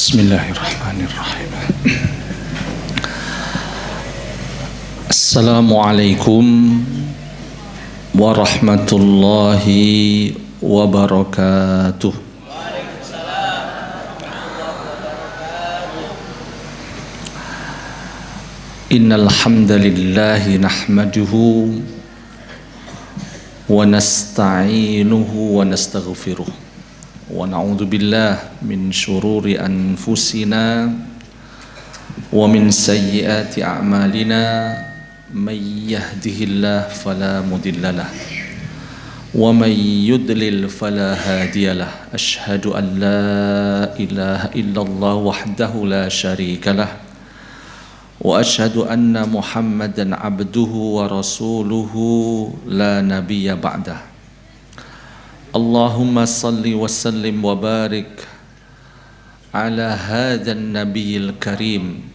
Bismillahirrahmanirrahim. Assalamualaikum warahmatullahi wabarakatuh. Innal hamdalillahi nahmaduhu wa nasta'inuhu wa nastaghfiruh. Wa na'udzu billahi min syururi anfusina wa min sayyiati a'malina may yahdihillahu fala mudhillalah wa may yudlil fala hadiyalah. Asyhadu an la ilaha illallah wahdahu la syarikalah wa asyhadu anna Muhammadan abduhu wa rasuluhu la nabiyya ba'dah. Allahumma salli wa sallim wa barik ala hadzal nabiyil karim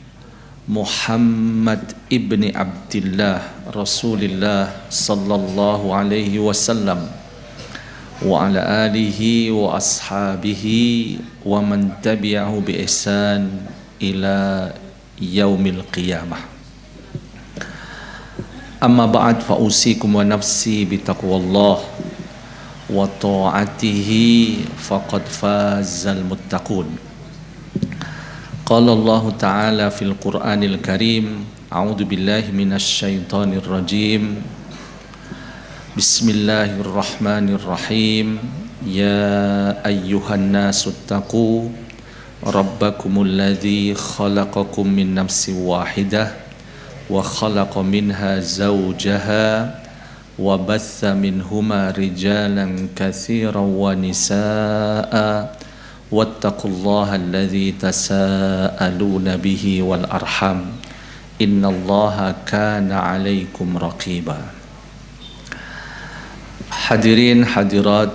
Muhammad ibni Abdillah Rasulillah sallallahu alaihi wasallam wa ala alihi wa ashabihi wa man tabi'ahu bi ihsan ila yaumil qiyamah. Amma ba'd, fa usikum wa nafsi bi taqwallah wa ta'atihi faqad fazal muttaqun. Qala Allah ta'ala fil Qur'anil Karim, a'udzu billahi minasy syaithanir rajim. Bismillahirrahmanirrahim. Ya ayyuhan nasu taqu rabbakumul ladzi khalaqakum min nafsin wahidah wa khalaqa minha zawjaha wa batha minhuma rijalan katsiran wa nisaa wattaqullaha alladzi tasaaluna bihi wal arham innallaha kana 'alaikum raqiba. Hadirin hadirat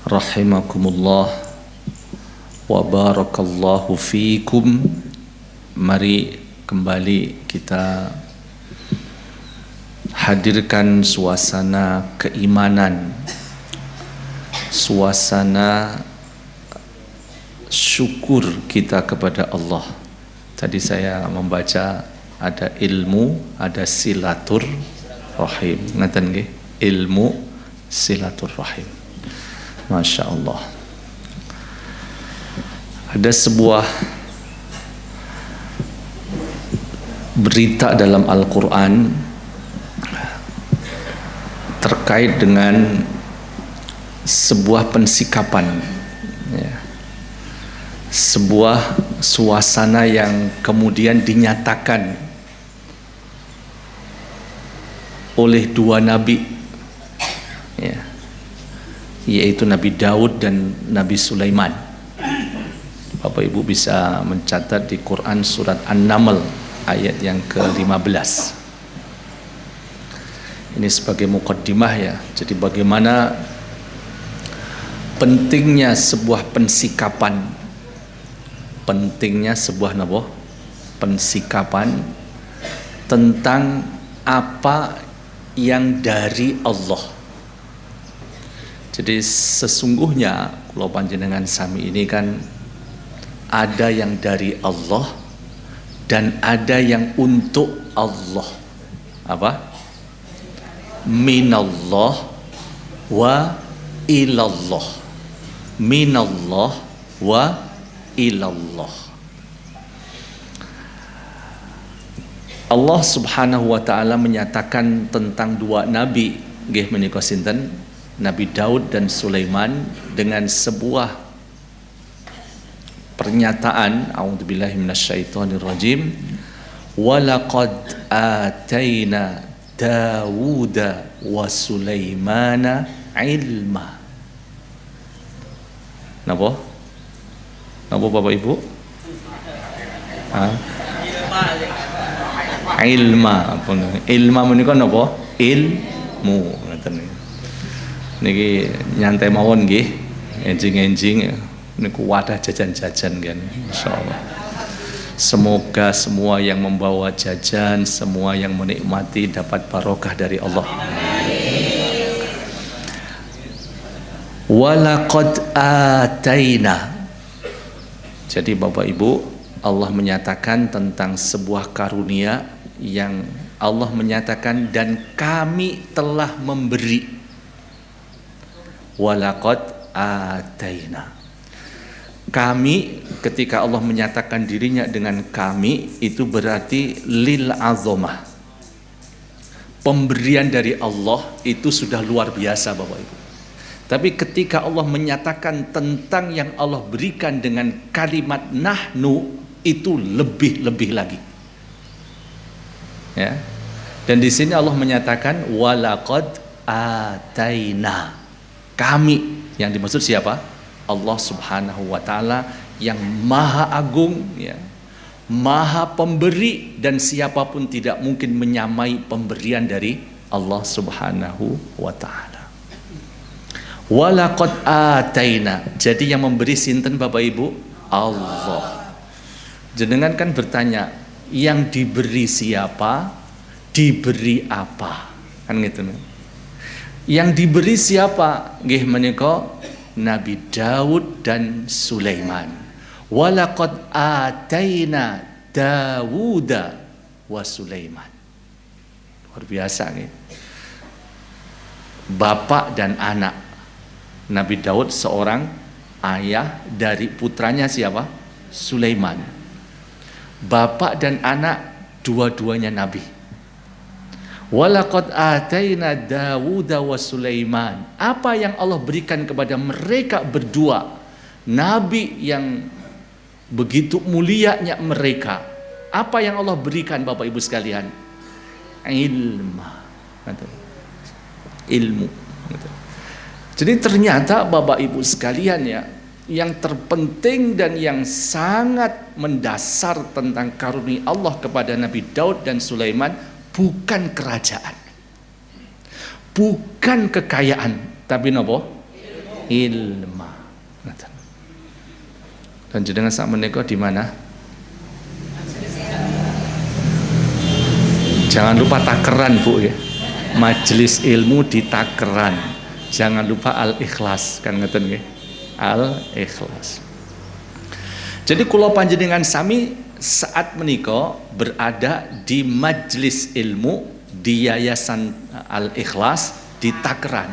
rahimakumullah wa barakallahu fikum. Mari kembali kita hadirkan suasana keimanan, suasana syukur kita kepada Allah. Tadi saya membaca ada ilmu, ada silaturrahim. Ngaten nggih? Ilmu silaturrahim. Masya Allah. Ada sebuah berita dalam Al-Quran terkait dengan sebuah pensikapan, ya, sebuah suasana yang kemudian dinyatakan oleh dua nabi, ya, yaitu Nabi Daud dan Nabi Sulaiman. Bapak Ibu bisa mencatat di Quran surat An-Naml ayat yang ke-15. Ini sebagai muqaddimah, ya. Jadi bagaimana pentingnya sebuah pensikapan, pentingnya sebuah pensikapan tentang apa yang dari Allah. Jadi sesungguhnya kula panjenengan sami ini kan ada yang dari Allah dan ada yang untuk Allah. Apa? Minallah wa ilallah. Minallah wa ilallah. Allah Subhanahu wa taala menyatakan tentang dua nabi, nggih menika sinten? Nabi Daud dan Sulaiman, dengan sebuah pernyataan, a'udzubillahi minasyaitonirrajim, walaqad ataina Dawuda wa Sulaimana ilma. Napa? Napa Bapak Ibu? Ilma. Ilma menika napa? Ilmu. Ngoten niki nyantai mawon nggih. Enjing-enjing niku wadah jajan-jajan kan, insyaallah. Semoga semua yang membawa jajan, semua yang menikmati dapat barokah dari Allah. Walaqad ataina Jadi Bapak Ibu, Allah menyatakan tentang sebuah karunia yang Allah menyatakan dan kami telah memberi. Walaqad ataina. Kami, ketika Allah menyatakan dirinya dengan kami, itu berarti lil azamah. Pemberian dari Allah itu sudah luar biasa Bapak Ibu. Tapi ketika Allah menyatakan tentang yang Allah berikan dengan kalimat nahnu, itu lebih-lebih lagi. Ya. Dan di sini Allah menyatakan walaqad ataina. Kami, yang dimaksud siapa? Allah Subhanahu wa taala yang Maha Agung, ya. Maha Pemberi, dan siapapun tidak mungkin menyamai pemberian dari Allah Subhanahu wa taala. Walaqad ataina. Jadi yang memberi sinten Bapak Ibu? Allah. Jenengan kan bertanya, yang diberi siapa? Diberi apa? Kan gitu. Yang diberi siapa? Nggih menika Nabi Daud dan Sulaiman. Walaqad ataina Dawuda wa Sulaiman. Luar biasa nih. Bapak dan anak. Nabi Daud seorang ayah dari putranya siapa? Sulaiman. Bapak dan anak dua-duanya nabi. Walaqad ataina Dawuda wa Sulaiman. Apa yang Allah berikan kepada mereka berdua, nabi yang begitu mulianya mereka. Apa yang Allah berikan Bapak Ibu sekalian? Ilmu. Jadi ternyata Bapak Ibu sekalian ya, yang terpenting dan yang sangat mendasar tentang karunia Allah kepada Nabi Daud dan Sulaiman bukan kerajaan, bukan kekayaan, tapi nopo? Ilmu. Dan jenengan sak menika di mana? Jangan lupa takeran Bu ya. Majelis ilmu di takeran. Jangan lupa Al-Ikhlas, kan ngeten nggih? Al-Ikhlas. Jadi kula panjenengan sami saat menika berada di majelis ilmu di Yayasan Al-Ikhlas di Takeran.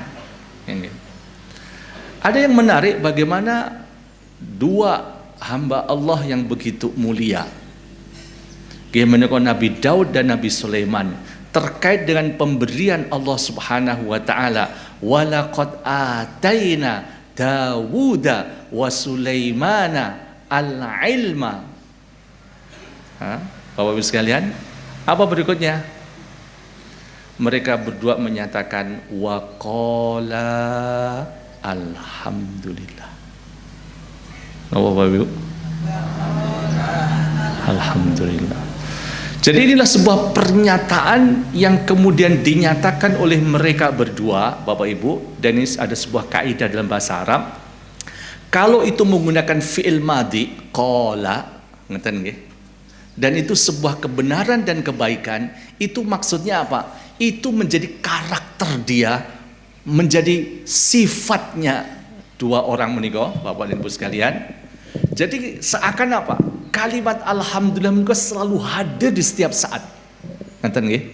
Ada yang menarik bagaimana dua hamba Allah yang begitu mulia, menika Nabi Daud dan Nabi Sulaiman, terkait dengan pemberian Allah Subhanahu wa taala. Walaqad ataina Dawuda wa Sulaimana al-ilma. Bapak Ibu sekalian, apa berikutnya? Mereka berdua menyatakan waqala alhamdulillah. Bapak Ibu, alhamdulillah. Jadi inilah sebuah pernyataan yang kemudian dinyatakan oleh mereka berdua, Bapak Ibu, dan ini ada sebuah kaidah dalam bahasa Arab. Kalau itu menggunakan fi'il madhi, qala, ngeten nggih. Dan itu sebuah kebenaran dan kebaikan, itu maksudnya apa? Itu menjadi karakter dia, menjadi sifatnya dua orang menika, Bapak dan Ibu sekalian. Jadi seakan apa? Kalimat alhamdulillah menika selalu hadir di setiap saat. Ngeten nggih?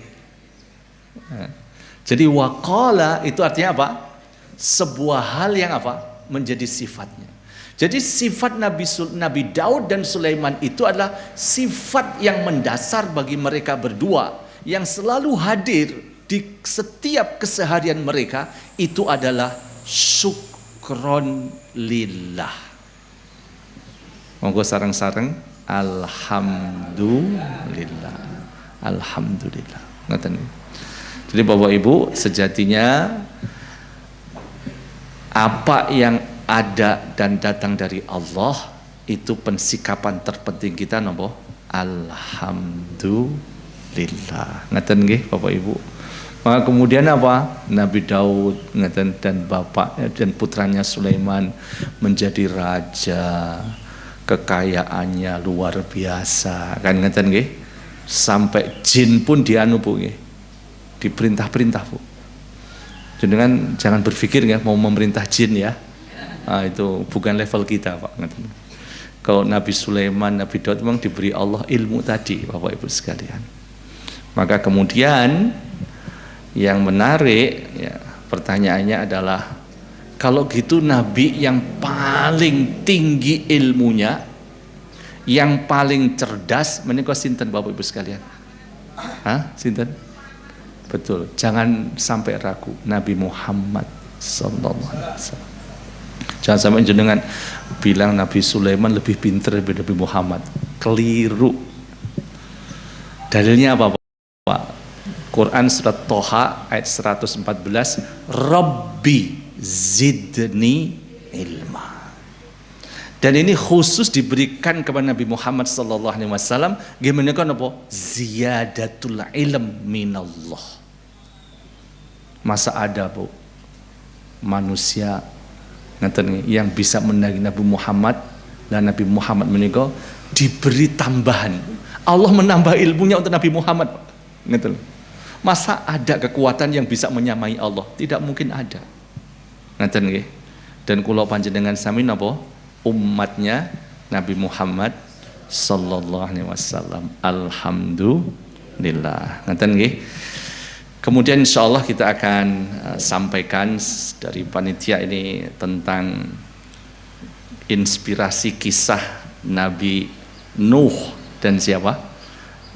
Jadi waqala itu artinya apa? Sebuah hal yang apa? Menjadi sifatnya. Jadi sifat Nabi Daud dan Sulaiman itu adalah sifat yang mendasar bagi mereka berdua, yang selalu hadir di setiap keseharian mereka, itu adalah syukron lillah. Monggo sareng-sareng alhamdulillah. Alhamdulillah. Ngoten. Jadi Bapak Ibu, sejatinya apa yang ada dan datang dari Allah itu pensikapan terpenting kita napa? Alhamdulillah. Ngoten nggih Bapak Ibu. Maka kemudian apa? Nabi Daud ngeten dan bapaknya dan putranya Sulaiman menjadi raja. Kekayaannya luar biasa, kan ngeten nggih? Sampai jin pun dianu Bu nggih. Diperintah-perintah Bu. Jenengan jangan berpikir ya mau memerintah jin ya. Itu bukan level kita Pak. Kalau Nabi Sulaiman, Nabi Daud memang diberi Allah ilmu tadi, Bapak Ibu sekalian. Maka kemudian yang menarik ya, pertanyaannya adalah kalau gitu Nabi yang paling tinggi ilmunya, yang paling cerdas menika sinten Bapak Ibu sekalian? Hah? Sinten? Betul, jangan sampai ragu, Nabi Muhammad sallallahu alaihi wasallam. Jangan sampai jenengan bilang Nabi Sulaiman lebih pintar daripada Nabi Muhammad. Keliru. Dalilnya apa Pak? Quran surat Toha ayat 114, Rabbi zidni ilma. Dan ini khusus diberikan kepada Nabi Muhammad sallallahu alaihi wasallam, gimana kan apa? Ziyadatul ilm minallah. Masa ada Bu manusia yang bisa menandingi Nabi Muhammad, dan Nabi Muhammad menika diberi tambahan. Allah menambah ilmunya untuk Nabi Muhammad. Masa ada kekuatan yang bisa menyamai Allah? Tidak mungkin ada. Dan kula panjenengan sami napa? Umatnya Nabi Muhammad sallallahu alaihi wasallam. Alhamdulillah. Ngaten nggih. Kemudian insya Allah kita akan sampaikan dari panitia ini tentang inspirasi kisah Nabi Nuh dan siapa?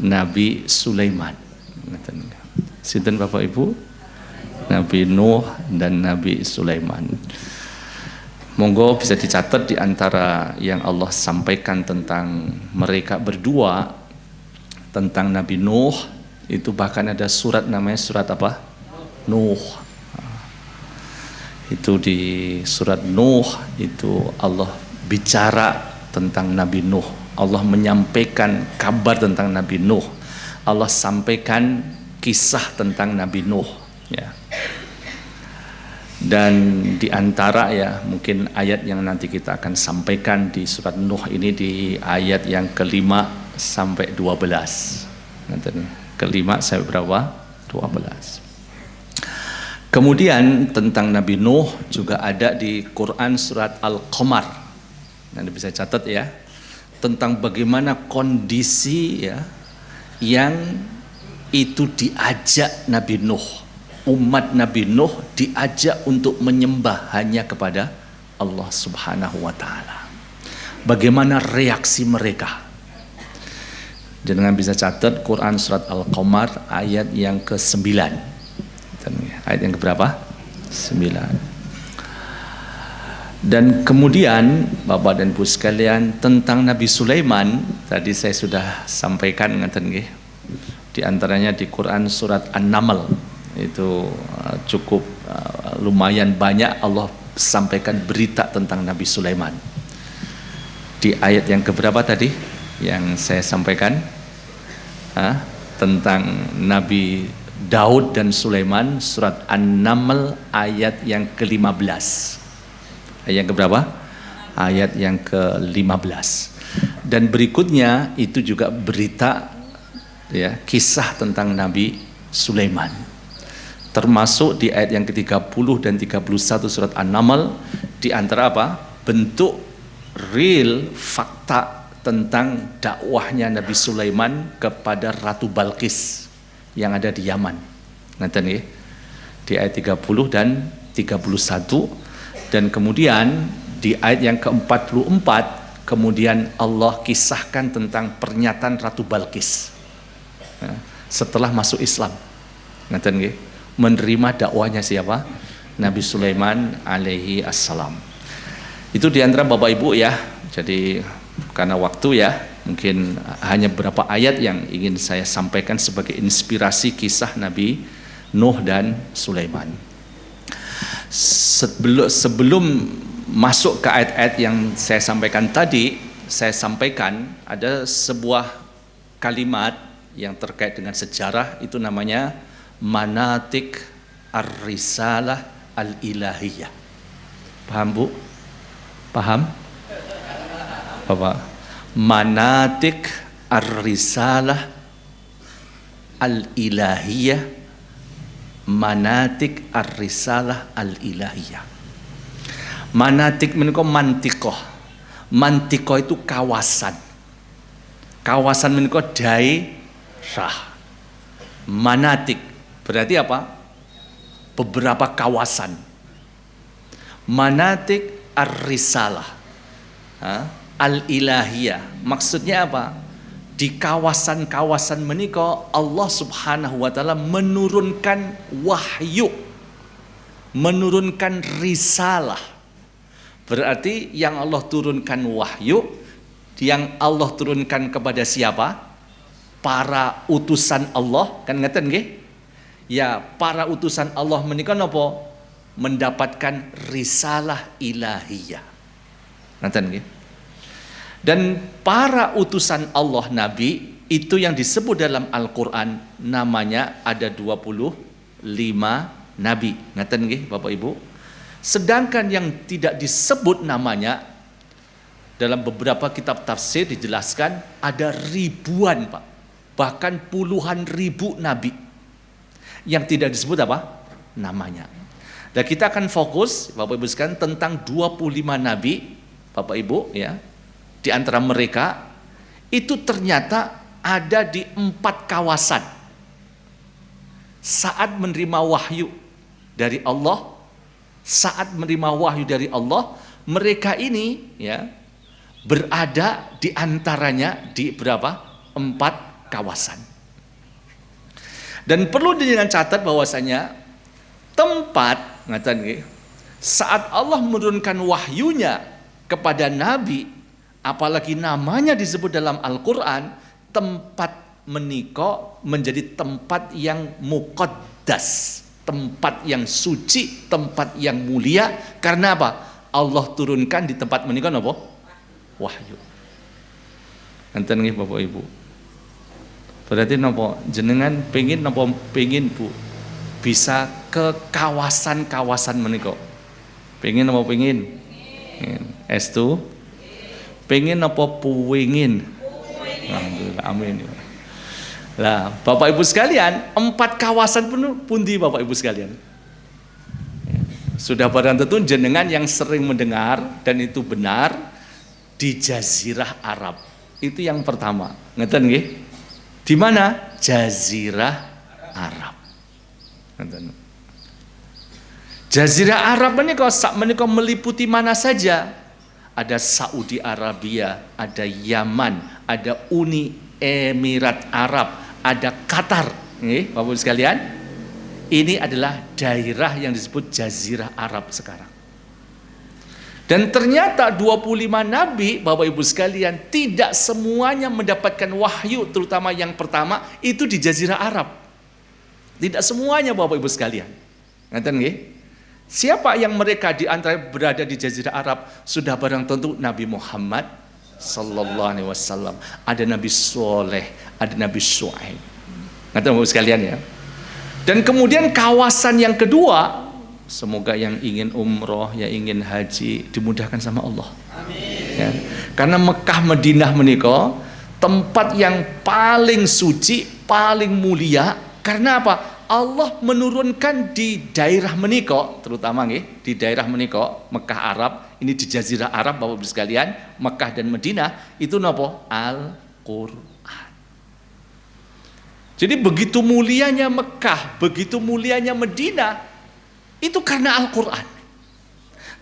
Nabi Sulaiman. Sinten Bapak Ibu? Nabi Nuh dan Nabi Sulaiman. Monggo bisa dicatat di antara yang Allah sampaikan tentang mereka berdua, tentang Nabi Nuh. Itu bahkan ada surat namanya surat apa? Nuh. Itu di surat Nuh itu Allah bicara tentang Nabi Nuh. Allah menyampaikan kabar tentang Nabi Nuh. Allah sampaikan kisah tentang Nabi Nuh ya. Dan di antara ya mungkin ayat yang nanti kita akan sampaikan di surat Nuh ini di ayat yang ke-5 sampai 12. Nanti ke-5 sampai berapa? 12. Kemudian tentang Nabi Nuh juga ada di Quran surat Al-Qamar. Nanti bisa catat ya. Tentang bagaimana kondisi ya yang itu diajak Nabi Nuh. Umat Nabi Nuh diajak untuk menyembah hanya kepada Allah Subhanahu wa taala. Bagaimana reaksi mereka? Jangan bisa catat Quran surat Al-Qamar ayat yang ke-9. Ayat yang keberapa? 9. Dan kemudian Bapak dan Ibu sekalian tentang Nabi Sulaiman tadi saya sudah sampaikan ngaten nggih. Di antaranya di Quran surat An-Naml itu cukup lumayan banyak Allah sampaikan berita tentang Nabi Sulaiman. Di ayat yang keberapa tadi yang saya sampaikan tentang Nabi Daud dan Sulaiman, surat An-Naml ayat yang ke-15. Ayat yang keberapa? Ayat yang ke-15. Dan berikutnya itu juga berita ya, kisah tentang Nabi Sulaiman. Termasuk di ayat yang ke-30 dan 31 surat An-Naml, di antara apa? Bentuk real fakta tentang dakwahnya Nabi Sulaiman kepada Ratu Balqis yang ada di Yaman. Nanti nih di ayat 30 dan 31. Dan kemudian di ayat yang ke-44 kemudian Allah kisahkan tentang pernyataan Ratu Balqis setelah masuk Islam. Nanti nih menerima dakwahnya siapa? Nabi Sulaiman alaihi assalam. Itu di antara Bapak Ibu ya. Jadi karena waktu ya, mungkin hanya beberapa ayat yang ingin saya sampaikan sebagai inspirasi kisah Nabi Nuh dan Sulaiman. Sebelum masuk ke ayat-ayat yang saya sampaikan tadi, saya sampaikan ada sebuah kalimat yang terkait dengan sejarah, itu namanya manatik ar-risalah al-ilahiyah. Paham Bu? Paham? Bapak, manatik ar-risalah al-ilahiyah, manatik ar-risalah al-ilahiyah. Manatik menika mantikoh. Mantiko itu kawasan. Kawasan menika daerah. Manatik berarti apa? Beberapa kawasan. Manatik ar-risalah, al-ilahiyah. Maksudnya apa? Di kawasan-kawasan menika Allah Subhanahu wa taala menurunkan wahyu, menurunkan risalah. Berarti yang Allah turunkan wahyu, yang Allah turunkan kepada siapa? Para utusan Allah, kan ngeten nggih? Ya, para utusan Allah menika napa? Mendapatkan risalah ilahiyah. Ngeten nggih? Dan para utusan Allah Nabi itu yang disebut dalam Al-Qur'an namanya ada 25 nabi. Ngeten nggih Bapak Ibu? Sedangkan yang tidak disebut namanya dalam beberapa kitab tafsir dijelaskan ada ribuan, Pak. Bahkan puluhan ribu nabi yang tidak disebut apa? Namanya. Dan kita akan fokus Bapak Ibu sekalian tentang 25 nabi Bapak Ibu ya. Di antara mereka itu ternyata ada di 4 kawasan. Saat menerima wahyu dari Allah, saat menerima wahyu dari Allah, mereka ini ya berada di antaranya di berapa? 4 kawasan. Dan perlu dengan catat bahwasanya tempat ngaten saat Allah menurunkan wahyunya kepada nabi, apalagi namanya disebut dalam Al-Qur'an, tempat menika menjadi tempat yang muqaddas, tempat yang suci, tempat yang mulia. Karena apa? Allah turunkan di tempat menika napa? Wahyu. Enten nggih Bapak Ibu. Berarti napa jenengan pengin napa pengin Bu bisa ke kawasan-kawasan menika? Pengin napa pengin? Estu? Pengin napa puwingin? Alhamdulillah, amin. Lah, Bapak Ibu sekalian, 4 kawasan pundi Bapak Ibu sekalian? Sudah barang tentu jenengan yang sering mendengar dan itu benar di Jazirah Arab. Itu yang pertama. Ngeten nggih? Di mana? Jazirah Arab. Jazirah Arab menika meliputi mana saja? Ada Saudi Arabia, ada Yaman, ada Uni Emirat Arab, ada Qatar. Nih, Bapak Ibu sekalian, ini adalah daerah yang disebut Jazirah Arab sekarang. Dan ternyata 25 nabi Bapak Ibu sekalian tidak semuanya mendapatkan wahyu, terutama yang pertama itu di Jazirah Arab. Tidak semuanya Bapak Ibu sekalian. Ngaten nggih? Siapa yang mereka di antara berada di Jazirah Arab? Sudah barang tentu Nabi Muhammad sallallahu alaihi wasallam. Ada Nabi Soleh, ada Nabi Syuaib. Ngaten Bapak Ibu sekalian ya. Dan kemudian kawasan yang kedua, semoga yang ingin umroh, yang ingin haji dimudahkan sama Allah. Amin. Ya. Karena Mekah Madinah menika tempat yang paling suci, paling mulia. Karena apa? Allah menurunkan di daerah menika, terutama nggih, di daerah menika Mekah Arab, ini di Jazirah Arab Bapak Ibu sekalian, Mekah dan Madinah itu napa? Al-Qur'an. Jadi begitu mulianya Mekah, begitu mulianya Madinah, itu karena Al-Qur'an.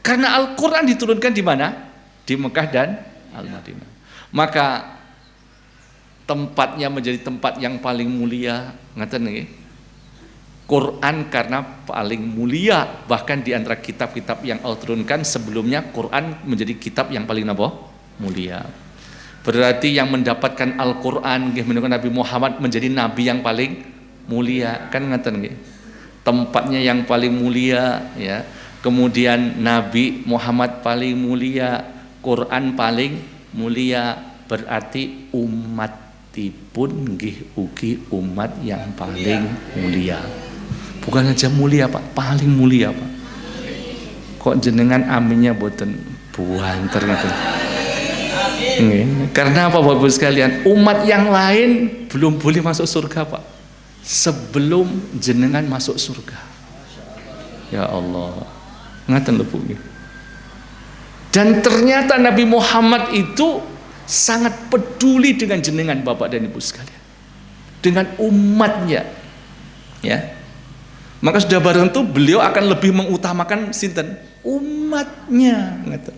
Karena Al-Qur'an diturunkan di mana? Di Mekah dan Al-Madinah. Maka tempatnya menjadi tempat yang paling mulia. Ngaten nggih? Quran karena paling mulia, bahkan di antara kitab-kitab yang Allah turunkan sebelumnya Quran menjadi kitab yang paling apa? Mulia. Berarti yang mendapatkan Al-Qur'an nggih menika Nabi Muhammad menjadi nabi yang paling mulia. Kan ngaten nggih? Tempatnya yang paling mulia ya. Kemudian Nabi Muhammad paling mulia, Quran paling mulia, berarti umatipun nggih ugi umat yang paling mulia. Bukan saja mulia Pak, paling mulia Pak. Kok jenengan aminnya boten buanter ngoten. Karena apa Bapak Ibu sekalian? Umat yang lain belum boleh masuk surga Pak, sebelum jenengan masuk surga. Ya Allah, ngaten lho Bu. Dan ternyata Nabi Muhammad itu sangat peduli dengan jenengan Bapak dan Ibu sekalian, dengan umatnya, ya. Maka sudah bareng itu beliau akan lebih mengutamakan sinten, umatnya, gitu.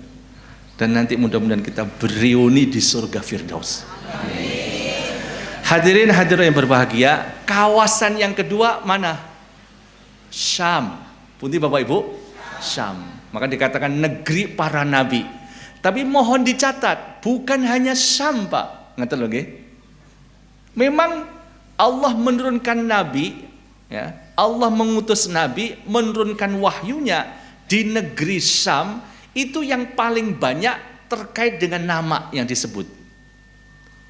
Dan nanti mudah-mudahan kita bereuni di surga Firdaus. Hadirin hadirat yang berbahagia, kawasan yang kedua mana? Syam. Punti Bapak Ibu? Syam. Maka dikatakan negeri para nabi. Tapi mohon dicatat, bukan hanya Syam, Pak. Ngerti lho nggih? Memang Allah menurunkan nabi, ya. Allah mengutus nabi, menurunkan wahyunya di negeri Syam, itu yang paling banyak terkait dengan nama yang disebut.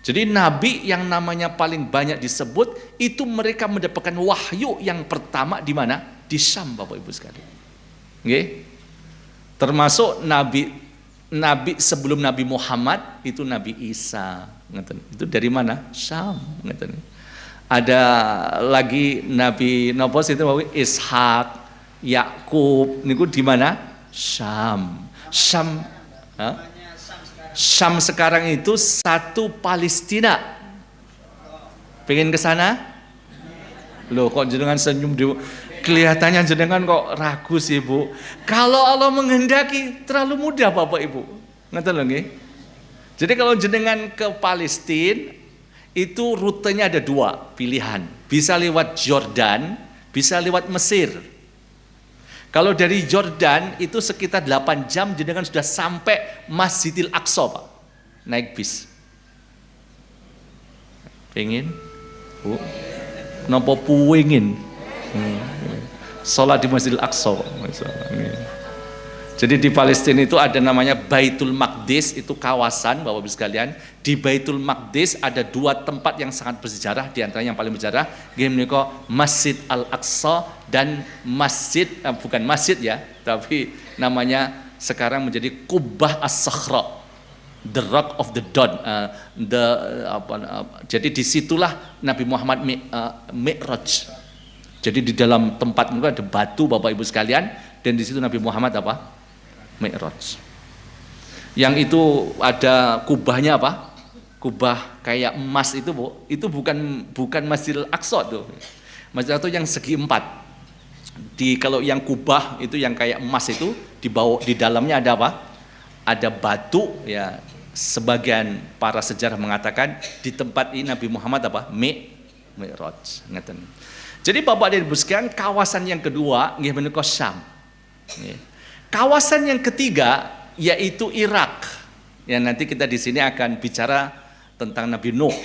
Jadi nabi yang namanya paling banyak disebut itu mereka mendapatkan wahyu yang pertama di mana? Di Syam, Bapak Ibu sekalian. Oke? Termasuk nabi sebelum Nabi Muhammad itu Nabi Isa. Itu dari mana? Syam. Ada lagi Nabi Nopos itu Ishak, Yakub, niku di mana? Syam. Syam. Syam sekarang itu satu Palestina. Pengen ke sana? Loh, kok jenengan senyum di, kelihatannya jenengan kok ragu sih, Bu. Kalau Allah menghendaki terlalu mudah Bapak Ibu. Ngerti lho nggih? Jadi kalau jenengan ke Palestina itu rutenya ada dua pilihan. Bisa lewat Jordan, bisa lewat Mesir. Kalau dari Jordan itu sekitar 8 jam jenengan sudah sampai Masjidil Aqsa, Pak. Naik bis. Pengen? Bu? Napa puingin? Salat di Masjidil Aqsa, Pak. Jadi di Palestina itu ada namanya Baitul Maqdis, itu kawasan Bapak Ibu sekalian. Di Baitul Maqdis ada dua tempat yang sangat bersejarah, di antaranya yang paling bersejarah menika Masjid Al-Aqsa dan masjid bukan masjid ya, tapi namanya sekarang menjadi Qubbah As-Sakhra, the Rock of the Dawn. Jadi disitulah Nabi Muhammad Mi'raj. Jadi di dalam tempat itu ada batu Bapak Ibu sekalian, dan di situ Nabi Muhammad apa? Mi'raj. Yang itu ada kubahnya apa? Kubah kayak emas itu, Bu. Itu bukan Masjidil Aqsa tuh. Masjidil Aqsa yang segi 4. Kalau yang kubah itu yang kayak emas itu di bawah, di dalamnya ada apa? Ada batu ya. Sebagian para sejarah mengatakan di tempat ini Nabi Muhammad apa? Mi'raj. Ngeten. Jadi Bapak dan Ibu sekalian, kawasan yang kedua nggih menika Syam. Nggih. Kawasan yang ketiga yaitu Irak. Ya, nanti kita di sini akan bicara tentang Nabi Nuh.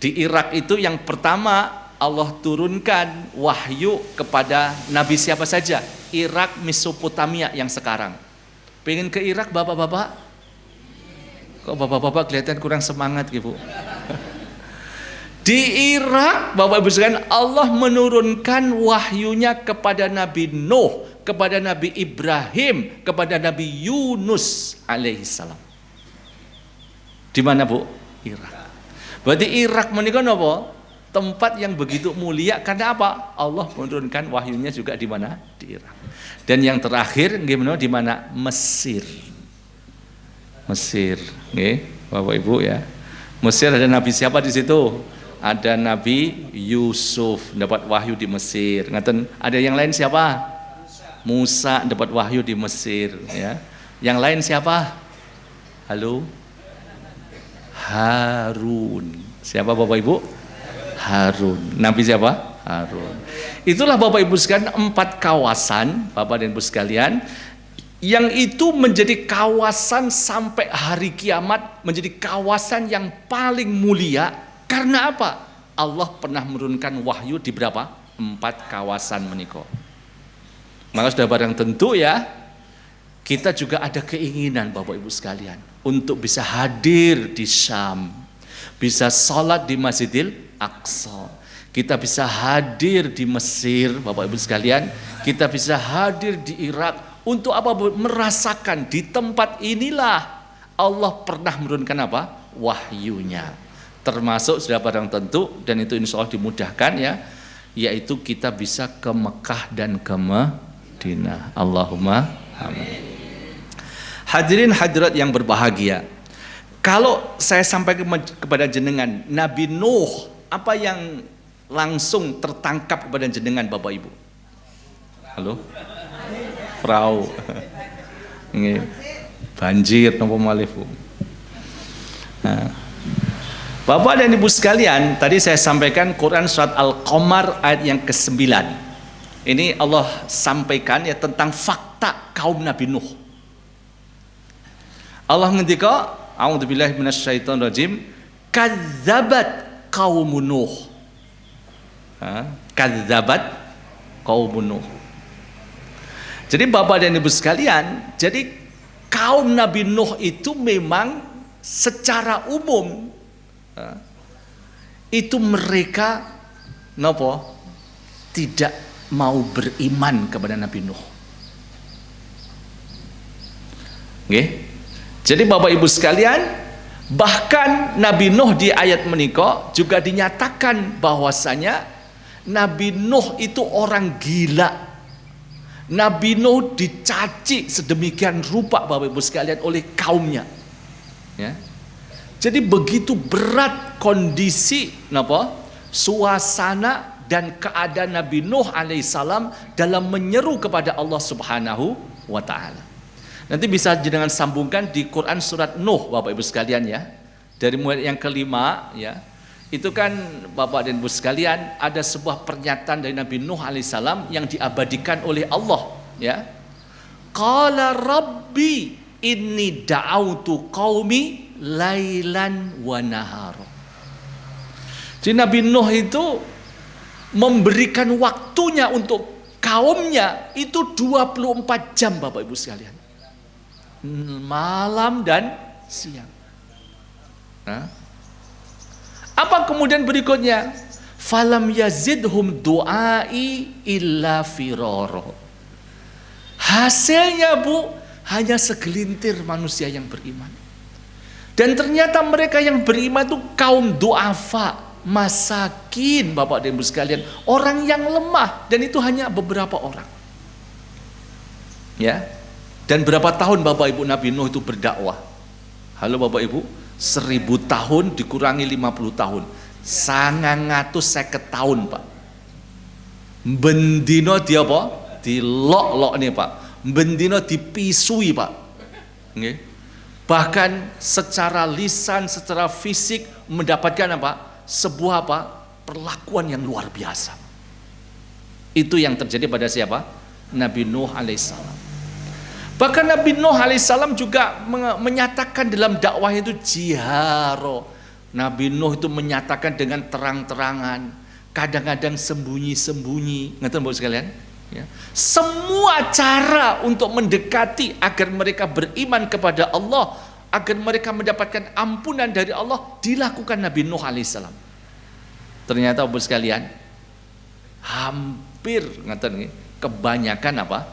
Di Irak itu yang pertama Allah turunkan wahyu kepada nabi siapa saja? Irak, Mesopotamia yang sekarang. Pengen ke Irak Bapak-bapak? Kok Bapak-bapak kelihatan kurang semangat gitu? Di Irak Bapak Ibu sekalian, Allah menurunkan wahyunya kepada Nabi Nuh, kepada Nabi Ibrahim, kepada Nabi Yunus alaihissalam. Di mana, Bu? Irak. Berarti Irak menika napa? Tempat yang begitu mulia karena apa? Allah menurunkan wahyunya juga di mana? Di Irak. Dan yang terakhir gimana? Di mana? Mesir. Mesir, nggih, Bapak Ibu ya. Mesir ada nabi siapa di situ? Ada Nabi Yusuf dapat wahyu di Mesir. Ngaten, ada yang lain siapa? Musa dapat wahyu di Mesir ya. Yang lain siapa? Halo? Harun. Siapa Bapak Ibu? Harun. Nabi siapa? Harun. Itulah Bapak Ibu sekalian 4 kawasan Bapak dan Ibu sekalian yang itu menjadi kawasan sampai hari kiamat, menjadi kawasan yang paling mulia. Karena apa? Allah pernah menurunkan wahyu di berapa? 4 kawasan menika. Maka sudah barang tentu ya, kita juga ada keinginan Bapak Ibu sekalian untuk bisa hadir di Syam, bisa sholat di Masjidil Aqsa, kita bisa hadir di Mesir Bapak Ibu sekalian, kita bisa hadir di Irak. Untuk apa? Merasakan di tempat inilah Allah pernah menurunkan apa? Wahyunya. Termasuk sudah barang tentu, dan itu insya Allah dimudahkan ya, yaitu kita bisa ke Mekah dan ke Madinah. Allahumma amin. Hadirin hadirat yang berbahagia, kalau saya sampaikan kepada jenengan Nabi Nuh, apa yang langsung tertangkap kepada jenengan Bapak Ibu? Halo? Frau. Ini banjir nopo malih Bu. Nah, Bapak dan Ibu sekalian, tadi saya sampaikan Quran surat Al-Qamar ayat yang ke-9. Ini Allah sampaikan ya tentang fakta kaum Nabi Nuh. Allah ngendika, a'udzubillahi minasyaitonirrajim, kadzabat qaumun Nuh. Kadzabat qaumun Nuh. Jadi Bapak dan Ibu sekalian, jadi kaum Nabi Nuh itu memang secara umum itu mereka nopo tidak mau beriman kepada Nabi Nuh. Nggih. Jadi Bapak Ibu sekalian, bahkan Nabi Nuh di ayat menika juga dinyatakan bahwasanya Nabi Nuh itu orang gila. Nabi Nuh dicaci sedemikian rupa Bapak Ibu sekalian oleh kaumnya. Ya. Jadi begitu berat kondisi suasana dan keadaan Nabi Nuh alaihissalam dalam menyeru kepada Allah Subhanahu wa taala. Nanti bisa dengan sambungkan di Quran surat Nuh Bapak Ibu sekalian ya. Dari mulai yang kelima ya. Itu kan Bapak dan Ibu sekalian ada sebuah pernyataan dari Nabi Nuh alaihissalam yang diabadikan oleh Allah ya. Qala rabbi inni da'autu qaumi lailan wa nahara. Jadi Nabi Nuh itu memberikan waktunya untuk kaumnya itu 24 jam Bapak Ibu sekalian. Malam dan siang. Apa kemudian berikutnya? Falam yazidhum du'ai illa firara. Hasilnya Bu, hanya segelintir manusia yang beriman. Dan ternyata mereka yang beriman itu kaum du'afa, masakin Bapak dan Ibu sekalian, orang yang lemah, dan itu hanya beberapa orang. Ya. Dan berapa tahun Bapak Ibu Nabi Nuh itu berdakwah? Halo Bapak Ibu, 1000 tahun dikurangi 50 tahun, 950 tahun Pak. Bendino dia apa? Dilok-lok nih Pak. Bendino dipisui Pak. Nggih. Bahkan secara lisan, secara fisik mendapatkan apa? Sebuah apa? Perlakuan yang luar biasa. Itu yang terjadi pada siapa? Nabi Nuh alaihissalam. Bahkan Nabi Nuh alaihissalam juga menyatakan dalam dakwah itu jiharo. Nabi Nuh itu menyatakan dengan terang-terangan, kadang-kadang sembunyi-sembunyi. Ngerti Bapak sekalian? Ya. Semua cara untuk mendekati agar mereka beriman kepada Allah, agar mereka mendapatkan ampunan dari Allah, dilakukan Nabi Nuh alaihissalam. Ternyata Bapak sekalian, hampir kebanyakan apa?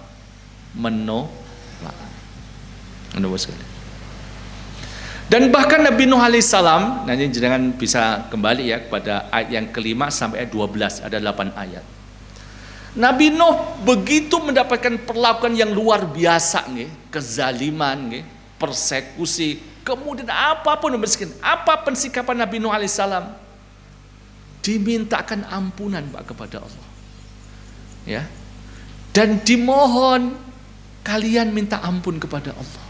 Menolak. Dan bahkan Nabi Nuh alaihissalam, nanti jangan bisa kembali ya kepada ayat yang kelima sampai ayat 12, ada 8 ayat. Nabi Nuh begitu mendapatkan perlakuan yang luar biasa nih, kezaliman nih, persekusi, kemudian apapun miskin, apa pensikapan Nabi Nuh alaihissalam, dimintakan ampunan Pak kepada Allah. Ya. Dan dimohon kalian minta ampun kepada Allah.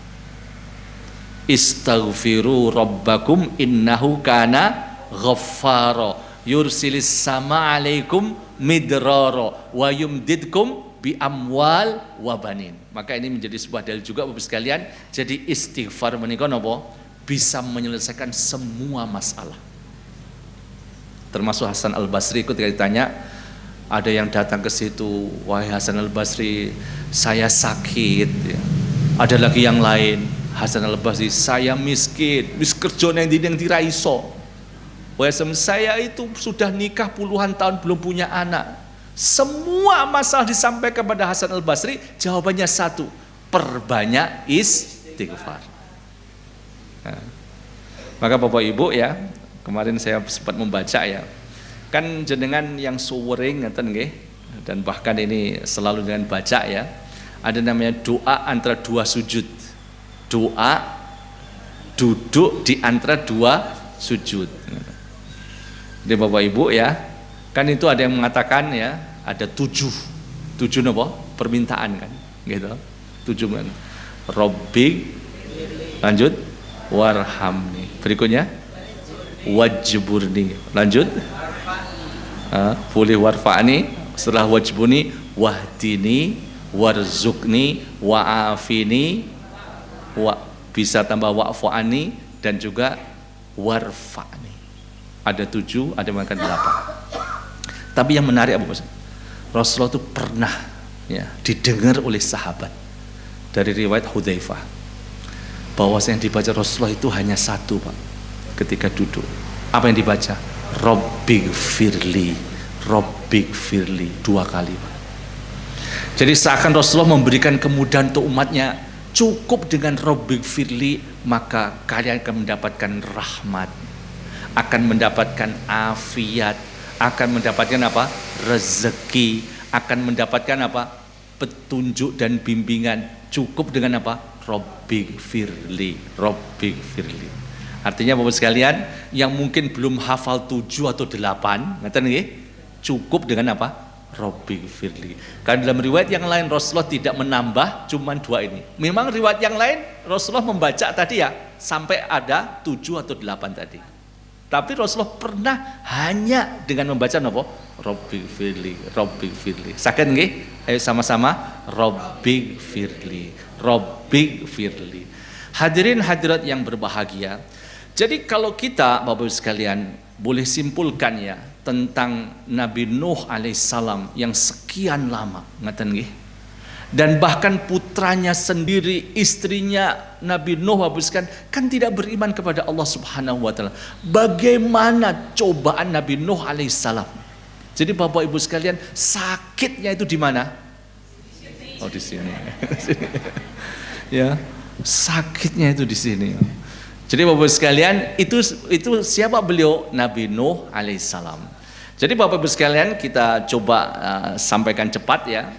Istaghfiru rabbakum innahu kana ghaffara yursilis sama alaikum midrara wa yumdidkum bi amwal wa banin. Maka ini menjadi sebuah dalil juga Bapak sekalian. Jadi istighfar menika napa? Bisa menyelesaikan semua masalah. Termasuk Hasan Al-Basri ketika ditanya, ada yang datang ke situ, wahai Hasan Al-Basri, saya sakit ya. Ada lagi yang lain, Hasan Al-Basri, saya miskin, wis kerja nang ndi nang diraiso. Wahai saya itu sudah nikah puluhan tahun belum punya anak. Semua masalah disampaikan kepada Hasan Al-Basri, jawabannya satu, perbanyak istighfar. Nah, maka Bapak Ibu ya, kemarin saya sempat membaca ya, kan jenengan yang suwering ngeten nggih, dan bahkan ini selalu dengan baca ya, ada namanya doa antara dua sujud. doa duduk di antara dua sujud. Jadi Bapak Ibu ya, kan itu ada yang mengatakan ya, ada tujuh apa? Permintaan kan, gitu. 7 kan. Robbi, lanjut, warhamni. Berikutnya, wajburni. Lanjut, boleh warfa'ni. Setelah wajburni, wahdini, warzukni, wa'afini, bisa tambah wa'fu'ani, dan juga warfa'ni. Ada 7, ada yang mengatakan 8. Tapi yang menarik apa Mas? Rasulullah itu pernah ya didengar oleh sahabat dari riwayat Hudzaifah bahwa yang dibaca Rasulullah itu hanya satu Pak ketika duduk. Apa yang dibaca? Robbighfirli, Robbighfirli, 2 kali Pak. Jadi seakan Rasulullah memberikan kemudahan untuk umatnya, cukup dengan Robbighfirli maka kalian akan mendapatkan rahmat, akan mendapatkan afiat, akan mendapatkan apa? Rezeki, akan mendapatkan apa? Petunjuk dan bimbingan. Cukup dengan apa? Robbighfirli, Robbighfirli. Artinya Bapak sekalian, yang mungkin belum hafal 7 atau 8, ngerti nggih? Cukup dengan apa? Robbighfirli. Karena dalam riwayat yang lain Rasulullah tidak menambah, cuman 2 ini. Memang riwayat yang lain Rasulullah membaca tadi ya sampai ada 7 atau 8 tadi. Tapi Rasulullah pernah hanya dengan membaca apa? Robbighfirli, Robbighfirli. Saged nggih? Ayo sama-sama Robbighfirli, Robbighfirli. Hadirin hadirat yang berbahagia. Jadi kalau kita Bapak Ibu sekalian boleh simpulkan ya tentang Nabi Nuh alaihissalam yang sekian lama, ngaten nggih? Dan bahkan putranya sendiri, istrinya Nabi Nuh kan tidak beriman kepada Allah Subhanahu wa taala. Bagaimana cobaan Nabi Nuh alaihissalam? Jadi Bapak Ibu sekalian, sakitnya itu di mana? Oh, di sini. Ya, sakitnya itu di sini. Jadi Bapak Ibu sekalian, itu siapa beliau? Nabi Nuh alaihissalam. Jadi Bapak Ibu sekalian, kita coba sampaikan cepat ya.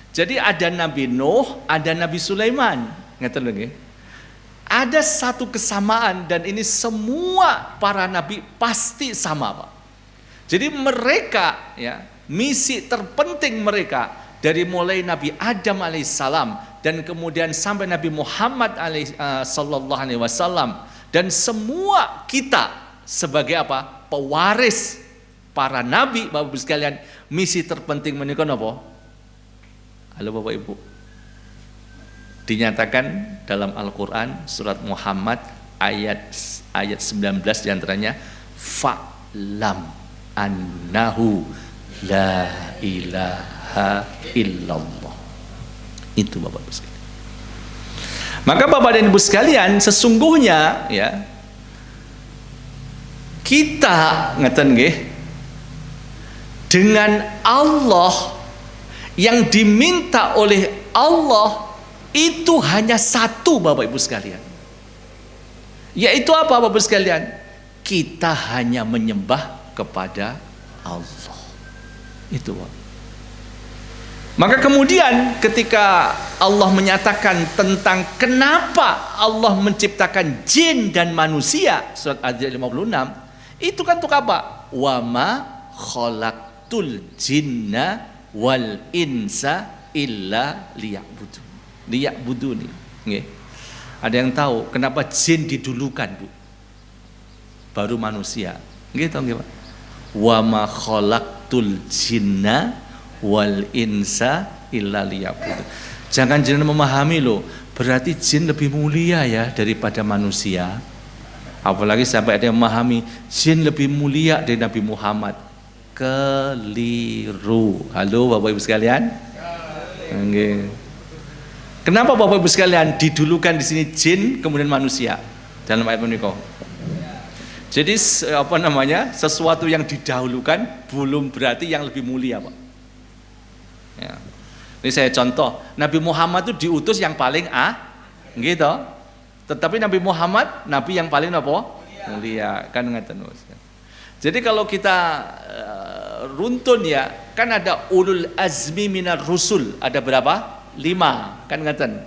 Jadi ada Nabi Nuh, ada Nabi Sulaiman. Ngerti lagi? Ada satu kesamaan dan ini semua para nabi pasti sama, Pak. Jadi mereka ya, misi terpenting mereka dari mulai Nabi Adam alaihissalam dan kemudian sampai Nabi Muhammad sallallahu alaihi wasallam dan semua kita sebagai apa? Pewaris para nabi, Bapak Ibu sekalian, misi terpenting menika napa? Halo Bapak Ibu, dinyatakan dalam Al-Quran surat Muhammad ayat 19 diantaranya fa'lam annahu la ilaha illallah. Itu Bapak Ibu sekalian. Maka Bapak dan Ibu sekalian, sesungguhnya ya kita ngeten nggih dengan Allah yang diminta oleh Allah itu hanya satu Bapak Ibu sekalian. Yaitu apa Bapak Ibu sekalian? Kita hanya menyembah kepada Allah. Itu Pak. Maka kemudian ketika Allah menyatakan tentang kenapa Allah menciptakan jin dan manusia, surat Al-Anbiya 56, itu kan untuk apa? Wa ma khalaqtul jinna wal insa illa liya'buduni. Nggih. Ada yang tahu kenapa jin didulukan, Bu? Baru manusia. Nggih tahu nggih, Pak? Wa ma khalaqtul jinna wal insa illa liya'budun. Jangan jenengan memahami loh, berarti jin lebih mulia ya daripada manusia. Apalagi sampai ada yang memahami jin lebih mulia dari Nabi Muhammad. Keliru. Halo Bapak Ibu sekalian. Okay. Kenapa Bapak Ibu sekalian didulukan di sini jin kemudian manusia dalam ayat ini? Jadi apa namanya? Sesuatu yang didahulukan belum berarti yang lebih mulia, Pak. Ya. Ini saya contoh. Nabi Muhammad itu diutus yang paling gitu. Tetapi Nabi Muhammad nabi yang paling apa? Mulia. Kan ngeten. Jadi kalau kita runtun ya, kan ada ulul azmi minar rusul, ada berapa? 5, kan ngeten.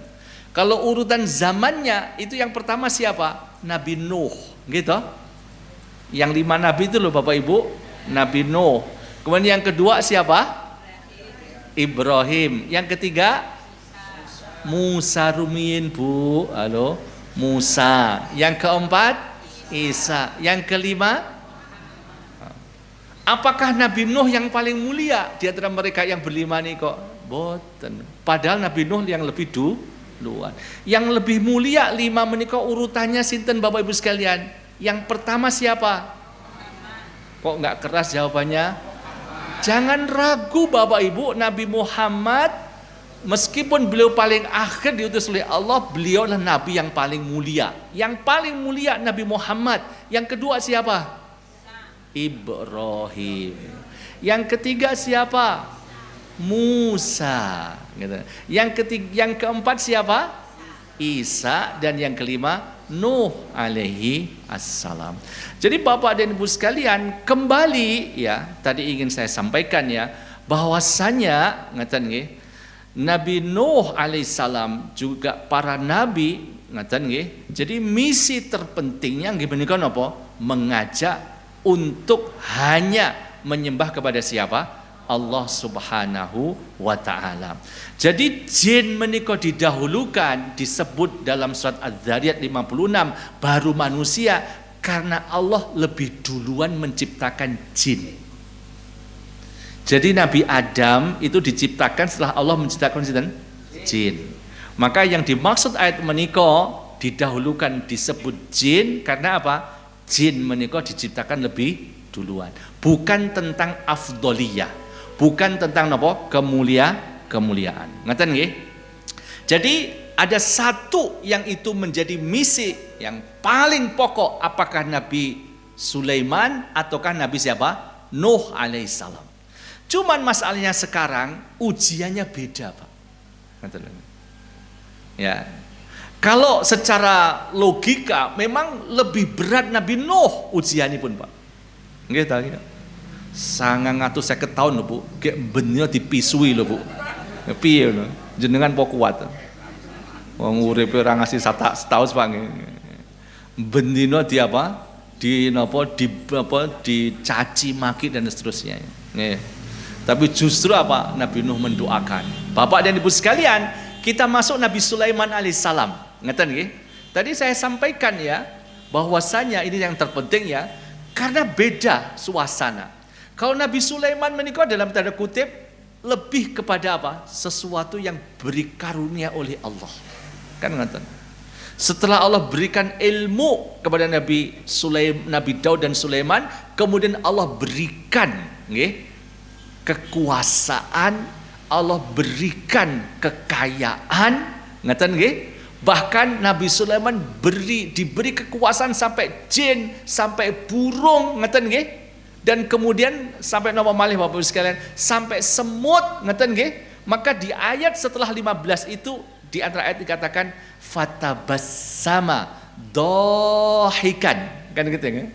Kalau urutan zamannya itu yang pertama siapa? Nabi Nuh, gitu. Yang 5 nabi itu loh Bapak Ibu, Nabi Nuh. Kemudian yang kedua siapa? Ibrahim. Yang ketiga Musa, rumiin Bu. Halo, Musa. Yang keempat Isa. Yang kelima, apakah Nabi Nuh yang paling mulia di antara mereka yang berlima nih kok? Boten. Padahal Nabi Nuh yang lebih duluan. Yang lebih mulia 5 menika urutannya sinten Bapak Ibu sekalian? Yang pertama siapa? Kok nggak keras jawabannya? Jangan ragu Bapak Ibu, Nabi Muhammad meskipun beliau paling akhir diutus oleh Allah, beliau adalah Nabi yang paling mulia. Yang paling mulia Nabi Muhammad. Yang kedua siapa? Ibrahim. Yang ketiga siapa? Musa. Yang keempat siapa? Isa. Dan yang kelima Nuh alaihi assalam. Jadi Bapak dan Ibu sekalian, kembali ya, tadi ingin saya sampaikan ya, bahwasanya ngaten nggih, Nabi Nuh alaihissalam juga para nabi ngaten nggih. Jadi misi terpentingnya nggih menika napa? Mengajak untuk hanya menyembah kepada siapa? Allah Subhanahu wa taala. Jadi jin menika didahulukan, disebut dalam surat Az-Zariyat 56 baru manusia, karena Allah lebih duluan menciptakan jin. Jadi Nabi Adam itu diciptakan setelah Allah menciptakan jin. Maka yang dimaksud ayat menika didahulukan disebut jin karena apa? Jin menika diciptakan lebih duluan. Bukan tentang afdoliyah, bukan tentang napa? Kemuliaan. Ngaten nggih? Jadi ada satu yang itu menjadi misi yang paling pokok, apakah Nabi Sulaiman ataukah Nabi siapa? Nuh alaihissalam. Cuman masalahnya sekarang ujiannya beda, Pak. Ya. Kalau secara logika memang lebih berat Nabi Nuh ujiannya pun, Pak. Nggih ta? 950 tahun lho, Bu. Gek benyo dipisui lho, Bu. Piye lho? Jenengan po kuat. Wong uripe ora ngasih setahun Pak. Bendino di apa? Di dicaci maki dan seterusnya. Nggih. Tapi justru apa? Nabi Nuh mendoakan. Bapak dan Ibu sekalian, kita masuk Nabi Sulaiman alaihissalam. Ngeten nggih? Tadi saya sampaikan ya, bahwasanya ini yang terpenting ya, karena beda suasana. Kalau Nabi Sulaiman menikah dalam tanda kutip lebih kepada apa? Sesuatu yang beri karunia oleh Allah. Kan ngeten. Setelah Allah berikan ilmu kepada Nabi Daud dan Sulaiman, kemudian Allah berikan nggih, kekuasaan, Allah berikan kekayaan, ngeten nggih? Bahkan Nabi Sulaiman diberi kekuasaan sampai jin, sampai burung, ngeten nggih? Dan kemudian sampai napa malih Bapak Ibu sekalian, sampai semut, ngeten nggih? Maka di ayat setelah 15 itu, di antara ayat dikatakan fatabassama dohikan, kan gitu ya?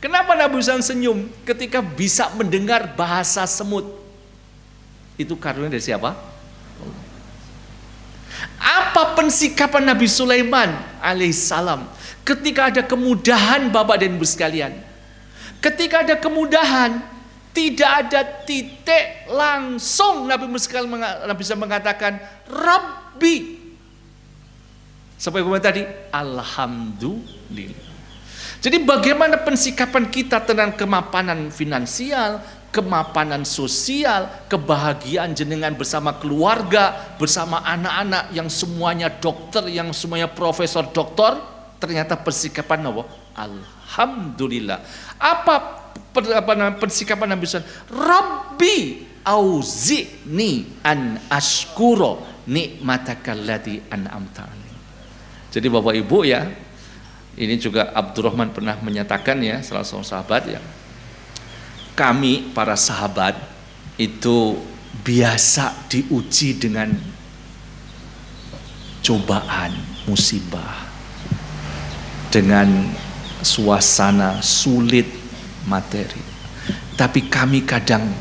Kenapa Nabi Sulaiman senyum ketika bisa mendengar bahasa semut? Itu karunia dari siapa? Apa pensikapan Nabi Sulaiman alaihissalam ketika ada kemudahan Bapak dan Ibu sekalian? Ketika ada kemudahan, tidak ada titik, langsung Nabi bisa mengatakan Rabbi. Sampai kemudian tadi Alhamdulillah. Jadi bagaimana pensikapan kita tentang kemapanan finansial, kemapanan sosial, kebahagiaan jenengan bersama keluarga, bersama anak-anak yang semuanya dokter, yang semuanya profesor doktor, ternyata persikapan apa? Alhamdulillah. Apa persikapan Nabi SAW? Rabbi auzi'ni an ashkuro ni'matakallati an'amta alaih. Jadi Bapak Ibu ya, ini juga Abdurrahman pernah menyatakan ya, salah seorang sahabat ya, kami para sahabat itu biasa diuji dengan cobaan, musibah, dengan suasana sulit materi. Tapi kami kadang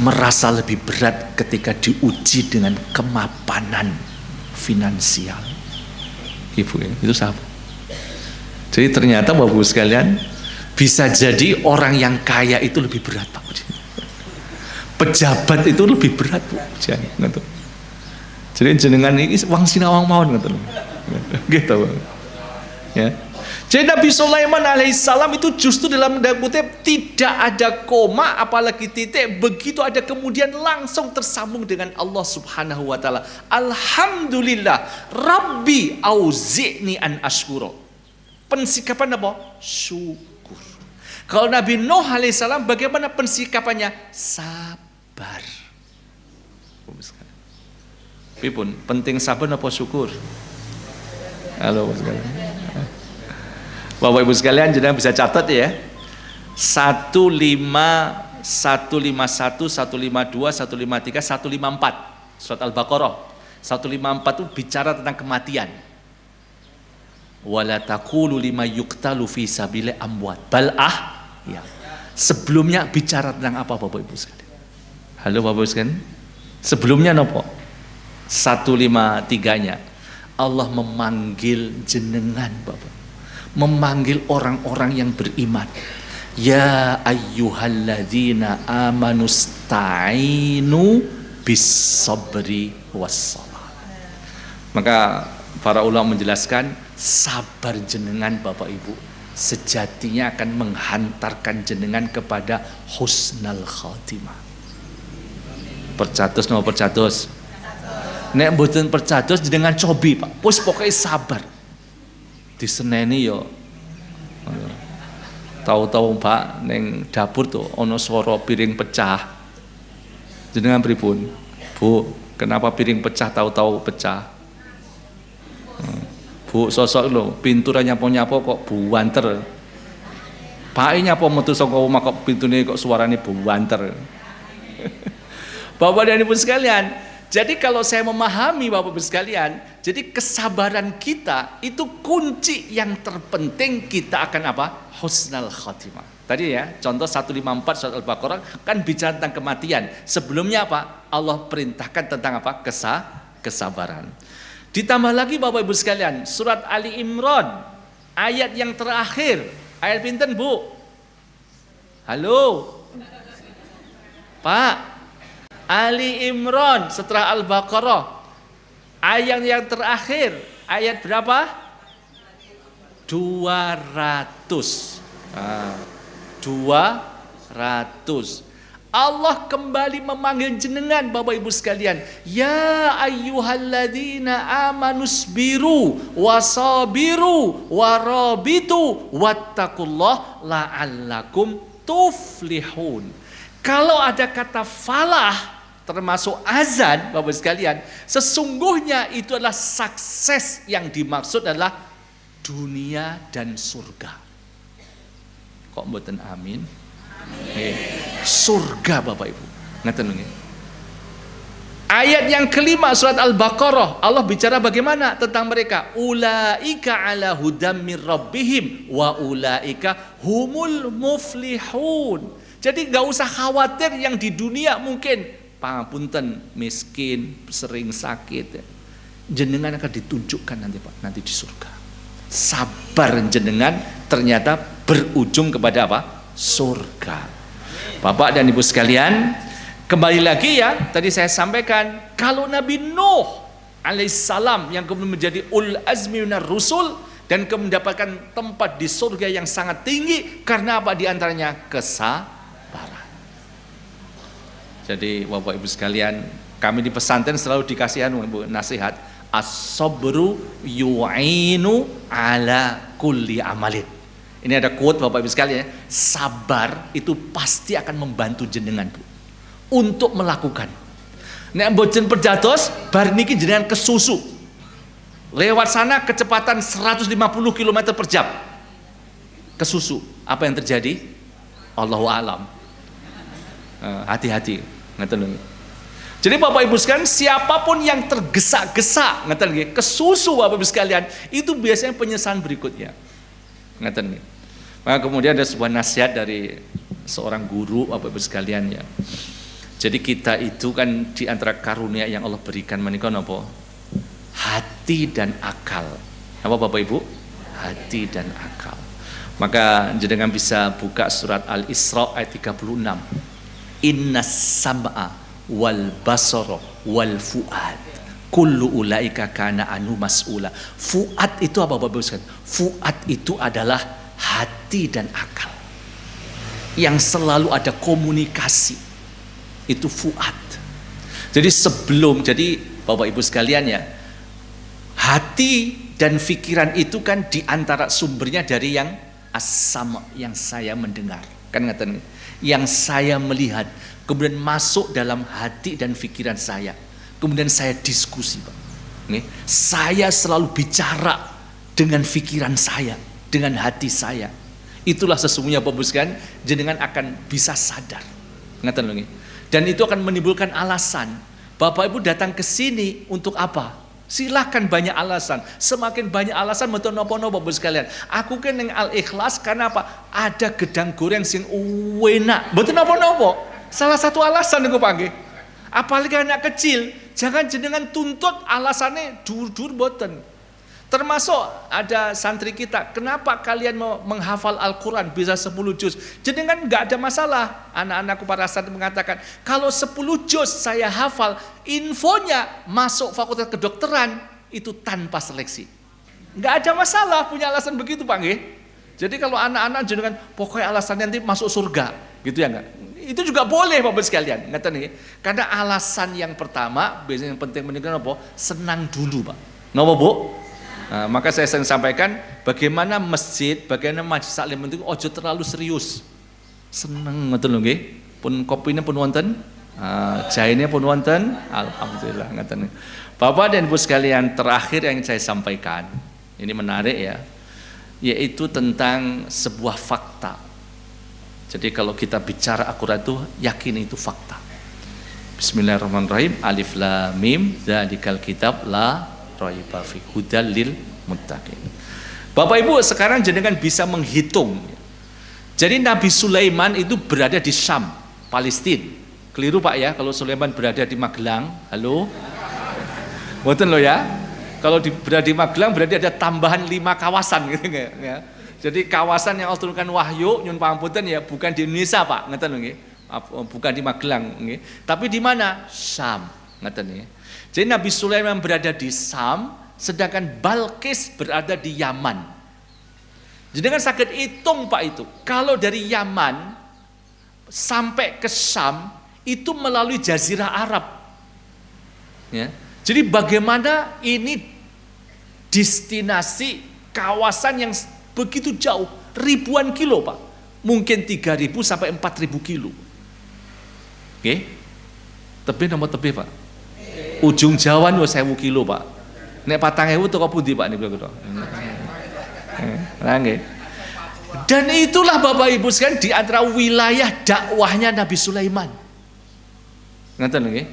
merasa lebih berat ketika diuji dengan kemapanan finansial. Ibu ya, itu sabar. Jadi ternyata Bapak Ibu sekalian, bisa jadi orang yang kaya itu lebih berat Pak. Pejabat itu lebih berat Bu. Jadi jenengan ini wang sinawang mawon gitu. Ya. Jadi Nabi Sulaiman alaihissalam itu justru dalam tanda kutip tidak ada koma apalagi titik, begitu ada kemudian langsung tersambung dengan Allah Subhanahu wa taala. Alhamdulillah Rabbi auzi'ni an ashkura. Pensikapan apa? Syukur. Kalau Nabi Nuh alaihissalam bagaimana pensikapannya? Sabar. Pipun, penting sabar apa syukur? Halo Bapak Ibu sekalian, jangan bisa catat ya. 151, 152, 153, 154 surat Al-Baqarah. 154 itu bicara tentang kematian. Wala taqulu lima yuqtalu fi sabili amwat bal ya. Sebelumnya bicara tentang apa Bapak Ibu sekalian? Halo Bapak Ibu sekalian. Sebelumnya nopo? 153-nya Allah memanggil jenengan Bapak. Memanggil orang-orang yang beriman. Ya ayyuhalladzina amanusta'inu bis-sabri was-salat. Maka para ulama menjelaskan sabar jenengan Bapak Ibu sejatinya akan menghantarkan jenengan kepada husnal khatimah. Percatus no percatus. Nek mboten percatus jenengan cobi Pak. Wis pokoke sabar. Diseneni yo. Tahu-tahu Pak neng dapur tuh ono swara piring pecah. Jenengan pripun? Bu, kenapa piring pecah tahu-tahu pecah? Bu, sosok lo pintu ra nyapo-nyapo kok buanter. Pak nyapo metu saka omah kok pintune kok suarane buanter. Bapak dan Ibu sekalian, jadi kalau saya memahami Bapak Ibu sekalian, jadi kesabaran kita itu kunci yang terpenting kita akan apa? Husnal khatimah. Tadi ya, contoh 154 surat Al-Baqarah kan bicara tentang kematian. Sebelumnya apa? Allah perintahkan tentang apa? Kesabaran. Ditambah lagi Bapak Ibu sekalian, surat Ali Imran ayat yang terakhir. Ayat pinten Bu? Halo? Pak? Ali Imran setelah Al-Baqarah ayat yang terakhir ayat berapa? 200. 200. Allah kembali memanggil jenengan Bapak Ibu sekalian. Ya ayyuhalladzina amanusbiru wasabiru warabitu wattaqullah la'allakum tuflihun. Kalau ada kata falah termasuk azan Bapak sekalian, sesungguhnya itu adalah sukses yang dimaksud adalah dunia dan surga. Kok mboten amin? Surga Bapak Ibu. Ngaten nggih. Ayat yang kelima surat Al-Baqarah Allah bicara bagaimana tentang mereka. Ulaika ala hudam mir rabbihim wa ulaika humul muflihun. Jadi gak usah khawatir yang di dunia mungkin pangapunten miskin, sering sakit. Jenengan akan ditunjukkan nanti Pak, nanti di surga. Sabar jenengan ternyata berujung kepada apa? Surga. Bapak dan Ibu sekalian, kembali lagi ya, tadi saya sampaikan kalau Nabi Nuh alaihissalam yang kemudian menjadi ul azmi minar rusul dan mendapatkan tempat di surga yang sangat tinggi karena apa? Di antaranya kesabaran. Jadi Bapak Ibu sekalian, kami di pesantren selalu dikasih nasihat, as-sabru yu'inu ala kulli amalin. Ini ada quote Bapak Ibu sekalian, sabar itu pasti akan membantu jenengan Bu untuk melakukan. Nek mboten perjatos bar niki jenengan kesusu. Lewat sana kecepatan 150 km per jam. Kesusu. Apa yang terjadi? Allahu alam. Hati-hati. Ngeten. Jadi Bapak Ibu sekalian, siapapun yang tergesa-gesa ngeten nggih, kesusu Bapak Ibu sekalian, itu biasanya penyesalan berikutnya. Ngeten nggih. Maka kemudian ada sebuah nasihat dari seorang guru Bapak Ibu sekalian ya. Jadi kita itu kan di antara karunia yang Allah berikan menika napa? hati dan akal. Apa Bapak Ibu? Hati dan akal. Maka jenengan bisa buka surat Al-Isra ayat 36. Innas sam'a wal basara wal fuad kullu ulaika kana anu mas'ula. Fuad itu apa Bapak Ibu? Fuad itu adalah hati dan akal yang selalu ada komunikasi. Itu fuad. Jadi jadi Bapak Ibu sekalian ya, hati dan pikiran itu kan diantara sumbernya dari yang as-sam', yang saya mendengar, kan ngatain, yang saya melihat, kemudian masuk dalam hati dan pikiran saya, kemudian saya diskusi, Pak. Nih, saya selalu bicara dengan pikiran saya, dengan hati saya. Itulah sesungguhnya Bapak Ibu sekalian, jenengan akan bisa sadar, ngatain lagi. Dan itu akan menimbulkan alasan. Bapak Ibu datang ke sini untuk apa? Silahkan banyak alasan. Semakin banyak alasan betul nopo-nopo Bapak sekalian. Aku kan yang Al-Ikhlas karena apa? Ada gedang goreng sing enak. Betul nopo-nopo. Salah satu alasan aku panggil. Apalagi anak kecil, jangan jenengan tuntut alasannya dur-dur boten. Termasuk ada santri kita, kenapa kalian mau menghafal Al-Quran bisa 10 juz? Jadi kan nggak ada masalah. Anak-anakku para santri mengatakan, kalau 10 juz saya hafal, infonya masuk fakultas kedokteran itu tanpa seleksi. Nggak ada masalah punya alasan begitu Pak nggih. Jadi kalau anak-anak jenengan pokoknya alasannya nanti masuk surga, gitu ya enggak? Itu juga boleh Bapak sekalian, ngerti nih? Karena alasan yang pertama biasanya yang penting meninggal apa? Senang dulu Pak. Napa Bu? Nah, maka saya sering sampaikan bagaimana masjid, bagaimana majelis taklim itu ojo terlalu serius. Seneng ngoten lho nggih. Pun kopinya pun wonten, jahenya pun wonten, alhamdulillah ngoten. Bapak dan Ibu sekalian, terakhir yang saya sampaikan, ini menarik ya, yaitu tentang sebuah fakta. Jadi kalau kita bicara akurat itu yakin itu fakta. Bismillahirrahmanirrahim. Alif lam mim dzalikal kitab la raiba fi hudal lil muttaqin. Bapak Ibu sekarang jenengan bisa menghitung. Jadi Nabi Sulaiman itu berada di Syam, Palestina. Keliru Pak ya kalau Sulaiman berada di Magelang. Halo? Mboten lo ya. Kalau berada di Magelang berarti ada tambahan 5 kawasan gitu ya. Jadi kawasan yang Allah turunkan wahyu nyun pangapunten ya bukan di Indonesia Pak, ngeten lho nggih. Bukan di Magelang nggih. Tapi di mana? Syam, ngeten nggih. Jadi Nabi Sulaiman berada di Syam, sedangkan Balqis berada di Yaman. Jadi dengan sakit hitung Pak itu, kalau dari Yaman sampai ke Syam itu melalui Jazirah Arab. Ya. Jadi bagaimana ini destinasi kawasan yang begitu jauh, ribuan kilo Pak, mungkin 3.000 sampai 4.000 kilo. Oke, tebih nomor tebih Pak. Ujung Jawa nih 1.000 kilo Pak. Nek 4.000 toko pundi Pak nih kira-kira. Dan itulah Bapak Ibu sekalian di antara wilayah dakwahnya Nabi Sulaiman. Ngerti nggih?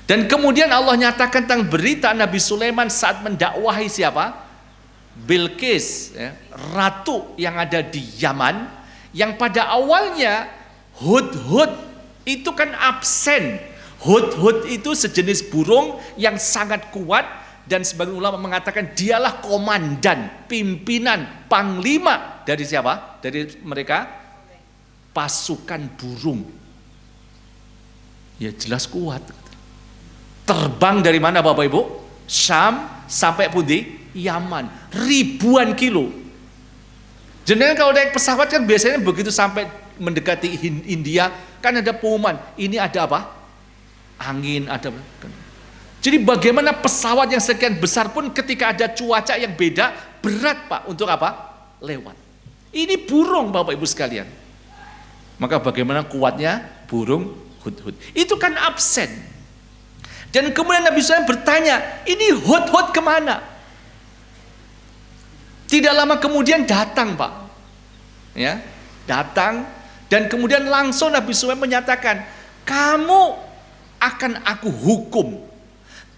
Dan kemudian Allah nyatakan tentang berita Nabi Sulaiman saat mendakwahi siapa? Bilqis, ya, ratu yang ada di Yaman, yang pada awalnya Hudhud itu kan absen. Hudhud itu sejenis burung yang sangat kuat dan sebagian ulama mengatakan dialah komandan, pimpinan, panglima dari siapa? Dari mereka pasukan burung. Ya jelas kuat. Terbang dari mana Bapak Ibu? Syam sampai pundi? Yaman. Ribuan kilo. Jenengan kalau naik pesawat kan biasanya begitu sampai mendekati India kan ada pengumuman, ini ada apa? Angin ada. Jadi bagaimana pesawat yang sekian besar pun ketika ada cuaca yang beda berat Pak untuk apa? Lewat. Ini burung Bapak Ibu sekalian. Maka bagaimana kuatnya burung Hudhud? Itu kan absen. Dan kemudian Nabi Sulaiman bertanya, ini Hudhud kemana? Tidak lama kemudian datang Pak, ya datang dan kemudian langsung Nabi Sulaiman menyatakan, kamu akan aku hukum,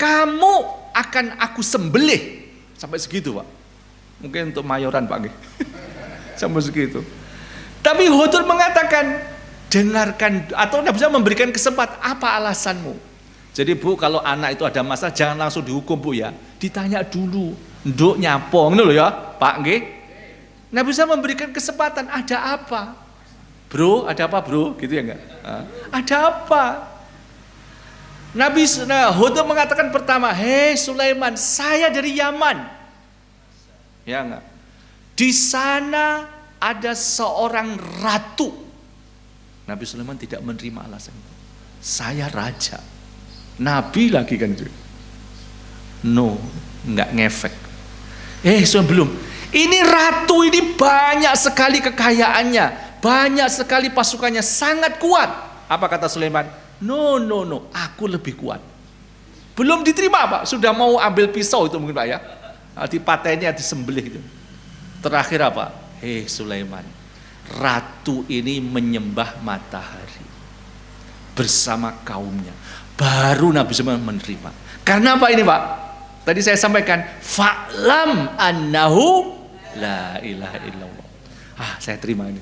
kamu akan aku sembelih. Sampai segitu Pak. Mungkin untuk mayoran Pak. Sampai segitu. Tapi Hudhud mengatakan, dengarkan, atau Nabi Sulaiman memberikan kesempatan, apa alasanmu? Jadi Bu, kalau anak itu ada masalah jangan langsung dihukum Bu ya. Ditanya dulu, nduk nyapong loh ya, Pak nggih. Nabi bisa memberikan kesempatan, ada apa? Bro, ada apa bro? Gitu ya enggak? Ada apa? Nabi Hud mengatakan pertama, hei Sulaiman, saya dari Yaman. Ya enggak? Di sana ada seorang ratu. Nabi Sulaiman tidak menerima alasan itu. Saya raja. Nabi lagi kan itu. No, enggak ngefek. Sebelum. Ini ratu ini banyak sekali kekayaannya, banyak sekali pasukannya, sangat kuat. Apa kata Sulaiman? No, aku lebih kuat. Belum diterima Pak, sudah mau ambil pisau itu mungkin Pak ya. Dipateni, disembelih itu. Terakhir apa? Sulaiman, ratu ini menyembah matahari bersama kaumnya. Baru Nabi Sulaiman menerima. Karena apa ini Pak? Tadi saya sampaikan, fa'lam annahu la ilaha illallah. Saya terima ini.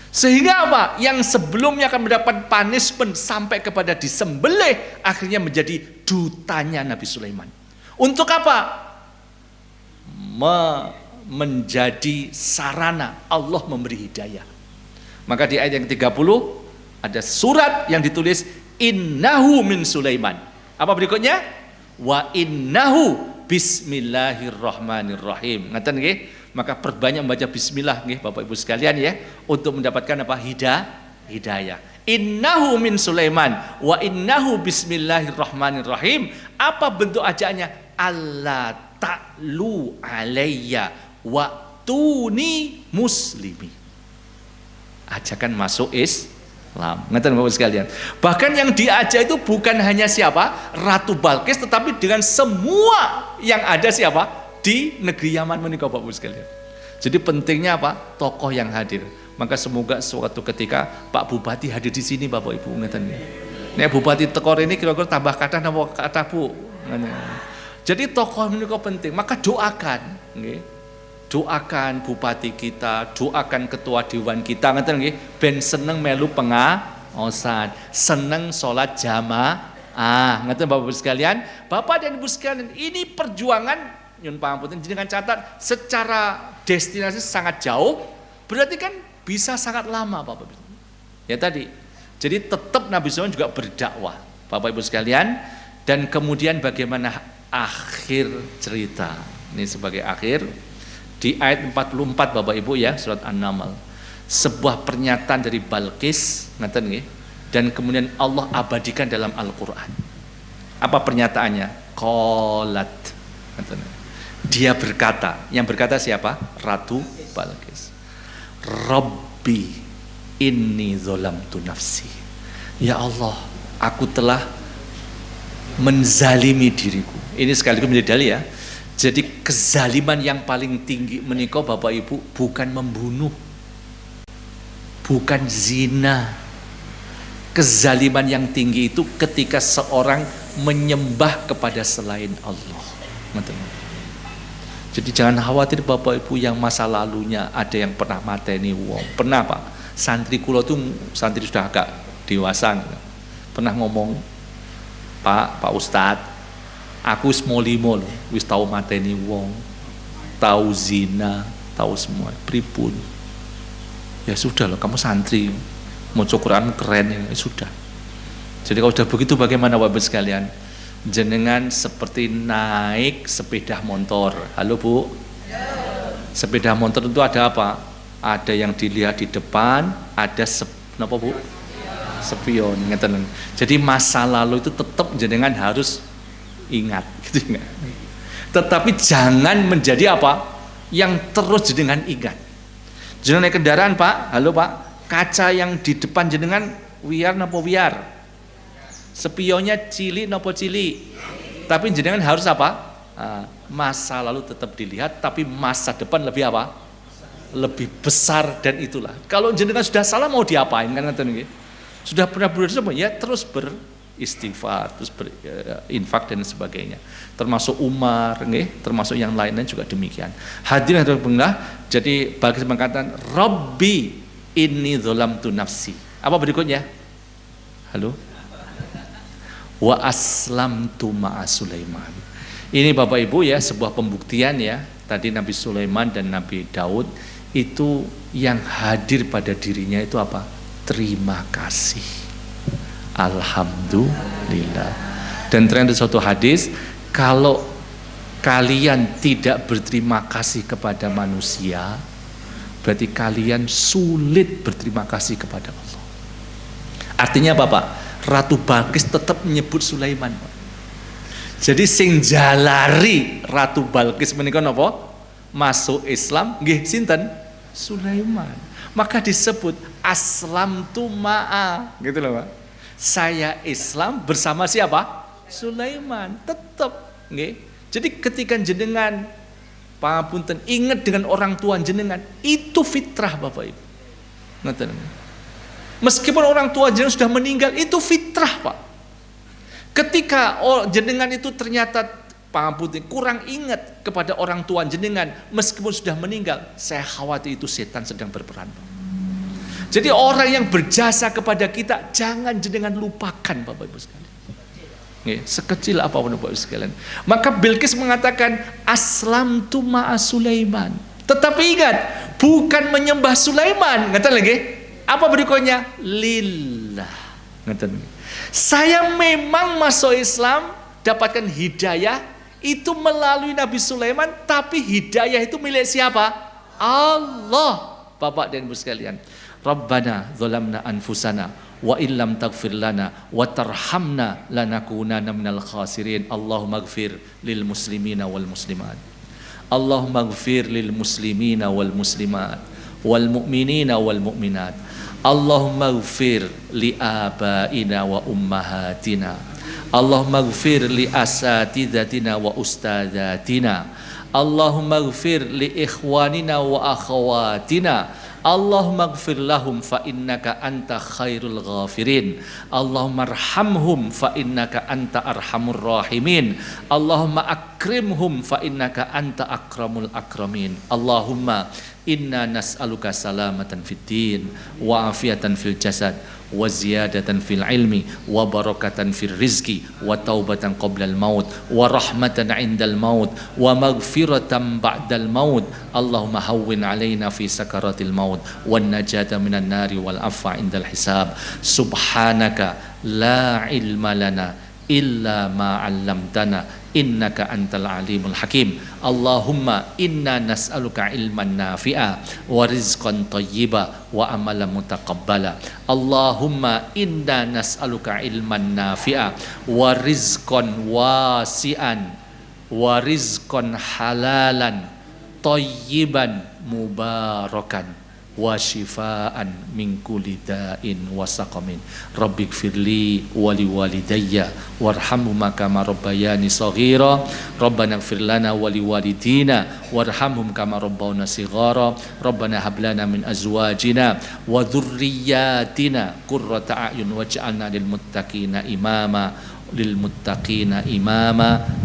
Sehingga apa? Yang sebelumnya akan mendapat punishment sampai kepada disembelih, akhirnya menjadi dutanya Nabi Sulaiman. Untuk apa? Menjadi sarana Allah memberi hidayah. Maka di ayat yang 30 ada surat yang ditulis innahu min Sulaiman. Apa berikutnya? Wa innahu bismillahirrahmanirrahim. Ngaten nggih? Maka perbanyak membaca bismillah nggih Bapak Ibu sekalian ya, untuk mendapatkan apa? Hidayah. Innahu min Sulaiman wa innahu bismillahirrahmanirrahim. Apa bentuk ajaannya? Allah ta'lu alayya wa tuni muslimi. Ajakan masuk Islam. Ngerti Bapak sekalian. Bahkan yang diajak itu bukan hanya siapa? Ratu Balkis, tetapi dengan semua yang ada siapa? Di negeri Yaman menika Bapak sekalian. Jadi pentingnya apa? Tokoh yang hadir. Maka semoga suatu ketika Pak Bupati hadir di sini Bapak Ibu. Ngerti. Nek Bupati tekor ini kira-kira tambah kata napa kata Bu. Jadi tokoh menika penting. Maka doakan, nggih. Doakan bupati kita, doakan ketua dewan kita, ngeten nggih, ben seneng melu pengaosan, seneng sholat jamaah, ngeten Bapak Ibu sekalian. Bapak dan Ibu sekalian, ini perjuangan nyun pangapunten jenengan catat secara destinasi sangat jauh, berarti kan bisa sangat lama Bapak Ibu. Ya tadi. Jadi tetap Nabi Sulaiman juga berdakwah, Bapak Ibu sekalian, dan kemudian bagaimana akhir cerita. Ini sebagai akhir. Di ayat 44 Bapak Ibu ya, surat An-Naml. Sebuah pernyataan dari Balkis, ngaten nggih, dan kemudian Allah abadikan dalam Al-Qur'an. Apa pernyataannya? Qalat. Ngaten. Dia berkata, yang berkata siapa? Ratu Balkis. Rabbi inni zolamtu nafsi. Ya Allah, aku telah menzalimi diriku. Ini sekaligus menjadi dalil ya. Jadi kezaliman yang paling tinggi menika Bapak Ibu bukan membunuh, bukan zina. Kezaliman yang tinggi itu ketika seorang menyembah kepada selain Allah. Jadi jangan khawatir Bapak Ibu yang masa lalunya ada yang pernah mateni wong. Pernah Pak, santri kula tuh santri sudah agak dewasa, pernah ngomong, Pak Ustadz, aku wis molimo lho, wis tau mateni wong, tahu zina, tahu semua. Pripun? Ya sudah loh, kamu santri, mau Quran keren ya sudah. Jadi kalau sudah begitu bagaimana Bapak sekalian? Jenengan seperti naik sepeda motor. Halo Bu. Sepeda motor itu ada apa? Ada yang dilihat di depan, ada apa Bu? Spion, ngeten. Jadi masa lalu itu tetap jenengan harus ingat, gitu enggak? Tetapi jangan menjadi apa? Yang terus jenengan ingat. Jenengan naik kendaraan Pak, halo Pak, kaca yang di depan jenengan wiar napa wiar? Spionnya cili napa cili? Tapi jenengan harus apa? Masa lalu tetap dilihat, tapi masa depan lebih apa? Lebih besar dan itulah. Kalau jenengan sudah salah mau diapain kan ngeten nggih? Sudah pernah berdosa ya terus beristighfar, terus berinfak dan sebagainya. Termasuk Umar nggih, termasuk yang lainnya juga demikian. Hadirin hadirat, jadi bagi mengatakan Rabbi inni dzolamtu nafsi. Apa berikutnya? Halo? wa aslamtu ma'a Sulaiman. Ini Bapak Ibu ya, sebuah pembuktian ya. Tadi Nabi Sulaiman dan Nabi Daud itu yang hadir pada dirinya itu apa? Terima kasih. Alhamdulillah. Dan ternyata suatu hadis, kalau kalian tidak berterima kasih kepada manusia, berarti kalian sulit berterima kasih kepada Allah. Artinya apa Pak? Ratu Balkis tetap menyebut Sulaiman Pak. Jadi sing jalari Ratu Balkis menika napa? Masuk Islam nggih sinten? Sulaiman. Maka disebut aslamtu ma'a, gitu loh Pak. Saya Islam bersama siapa? Sulaiman. Tetap nggih. Jadi ketika jenengan pangapunten ingat dengan orang tua jenengan, itu fitrah Bapak Ibu. Ngoten. Meskipun orang tua jenengan sudah meninggal, itu fitrah Pak. Ketika jenengan itu ternyata pangapunten kurang ingat kepada orang tua jenengan meskipun sudah meninggal, saya khawatir itu setan sedang berperan Pak. Jadi orang yang berjasa kepada kita jangan jenengan lupakan Bapak Ibu sekalian. Sekecil apapun Bapak Ibu sekalian. Maka Bilqis mengatakan aslamtu ma'a Sulaiman. Tetapi ingat, bukan menyembah Sulaiman. Ngeten lagi? Apa berikutnya? Lillah. Ngeten. Saya memang masuk Islam, dapatkan hidayah itu melalui Nabi Sulaiman, tapi hidayah itu milik siapa? Allah. Bapak dan Ibu sekalian. Rabbana zalamna anfusana wa illam taghfir lana wa tarhamna lanakunanna minal khasirin. Allahumma ighfir lil muslimina wal muslimat. Allahumma ighfir lil muslimina wal muslimat wal mu'minina wal mu'minat. Allahumma ighfir li abaina wa ummahatina. Allahumma ighfir li asatidatina wa ustadatina. Allahumma ighfir li ikhwanina wa akhawatina. Allahumma ighfir lahum fa innaka anta khairul ghafirin. Allahumma arhamhum fa innaka anta arhamur rahimin. Allahumma akrimhum fa innaka anta akramul akramin. Allahumma inna nas'aluka salamatan fid din wa afiatan fil jasad wa ziyadatan fil ilmi wa barakatan fil rizki wa taubatan qoblal maut wa rahmatan indal maut wa maghfiratan ba'dal maut. Allahumma hawwin alaina fi sakaratil maut wan najata minan nari wal afa indal hisab. Subhanaka la ilma lana illa ma 'allamtana innaka antal alimul hakim. Allahumma inna nas'aluka ilman nafi'a wa rizqan thayyiba wa amalan mutaqabbala. Allahumma inna nas'aluka ilman nafi'a wa rizqan wasi'an wa rizqan halalan thayyiban mubarakan wa shifaan min kulli da'in wa saqamin. Rabbighfirli wa liwalidayya warhamhuma kama rabbayani shaghira. Rabbana ighfir lana wa liwalidina warhamhum kama rabbawna shighara. Rabbana hab lana min azwajina wa dhurriyyatina qurrata a'yun waj'alna lil muttaqina imama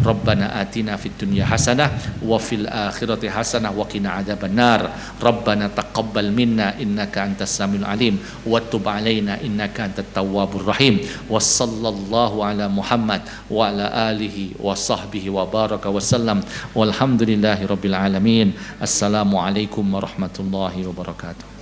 Rabbana atina fid dunya hasanah wa fil akhirati hasanah wa qina adzabannar. Rabbana taqabbal minna innaka antas samiul alim wa tub alaina innaka antat tawwabur rahim. Wa sallallahu ala Muhammad wa ala alihi wa sahbihi wa baraka wa sallam. Walhamdulillahi rabbil alamin. Assalamualaikum warahmatullahi wabarakatuh.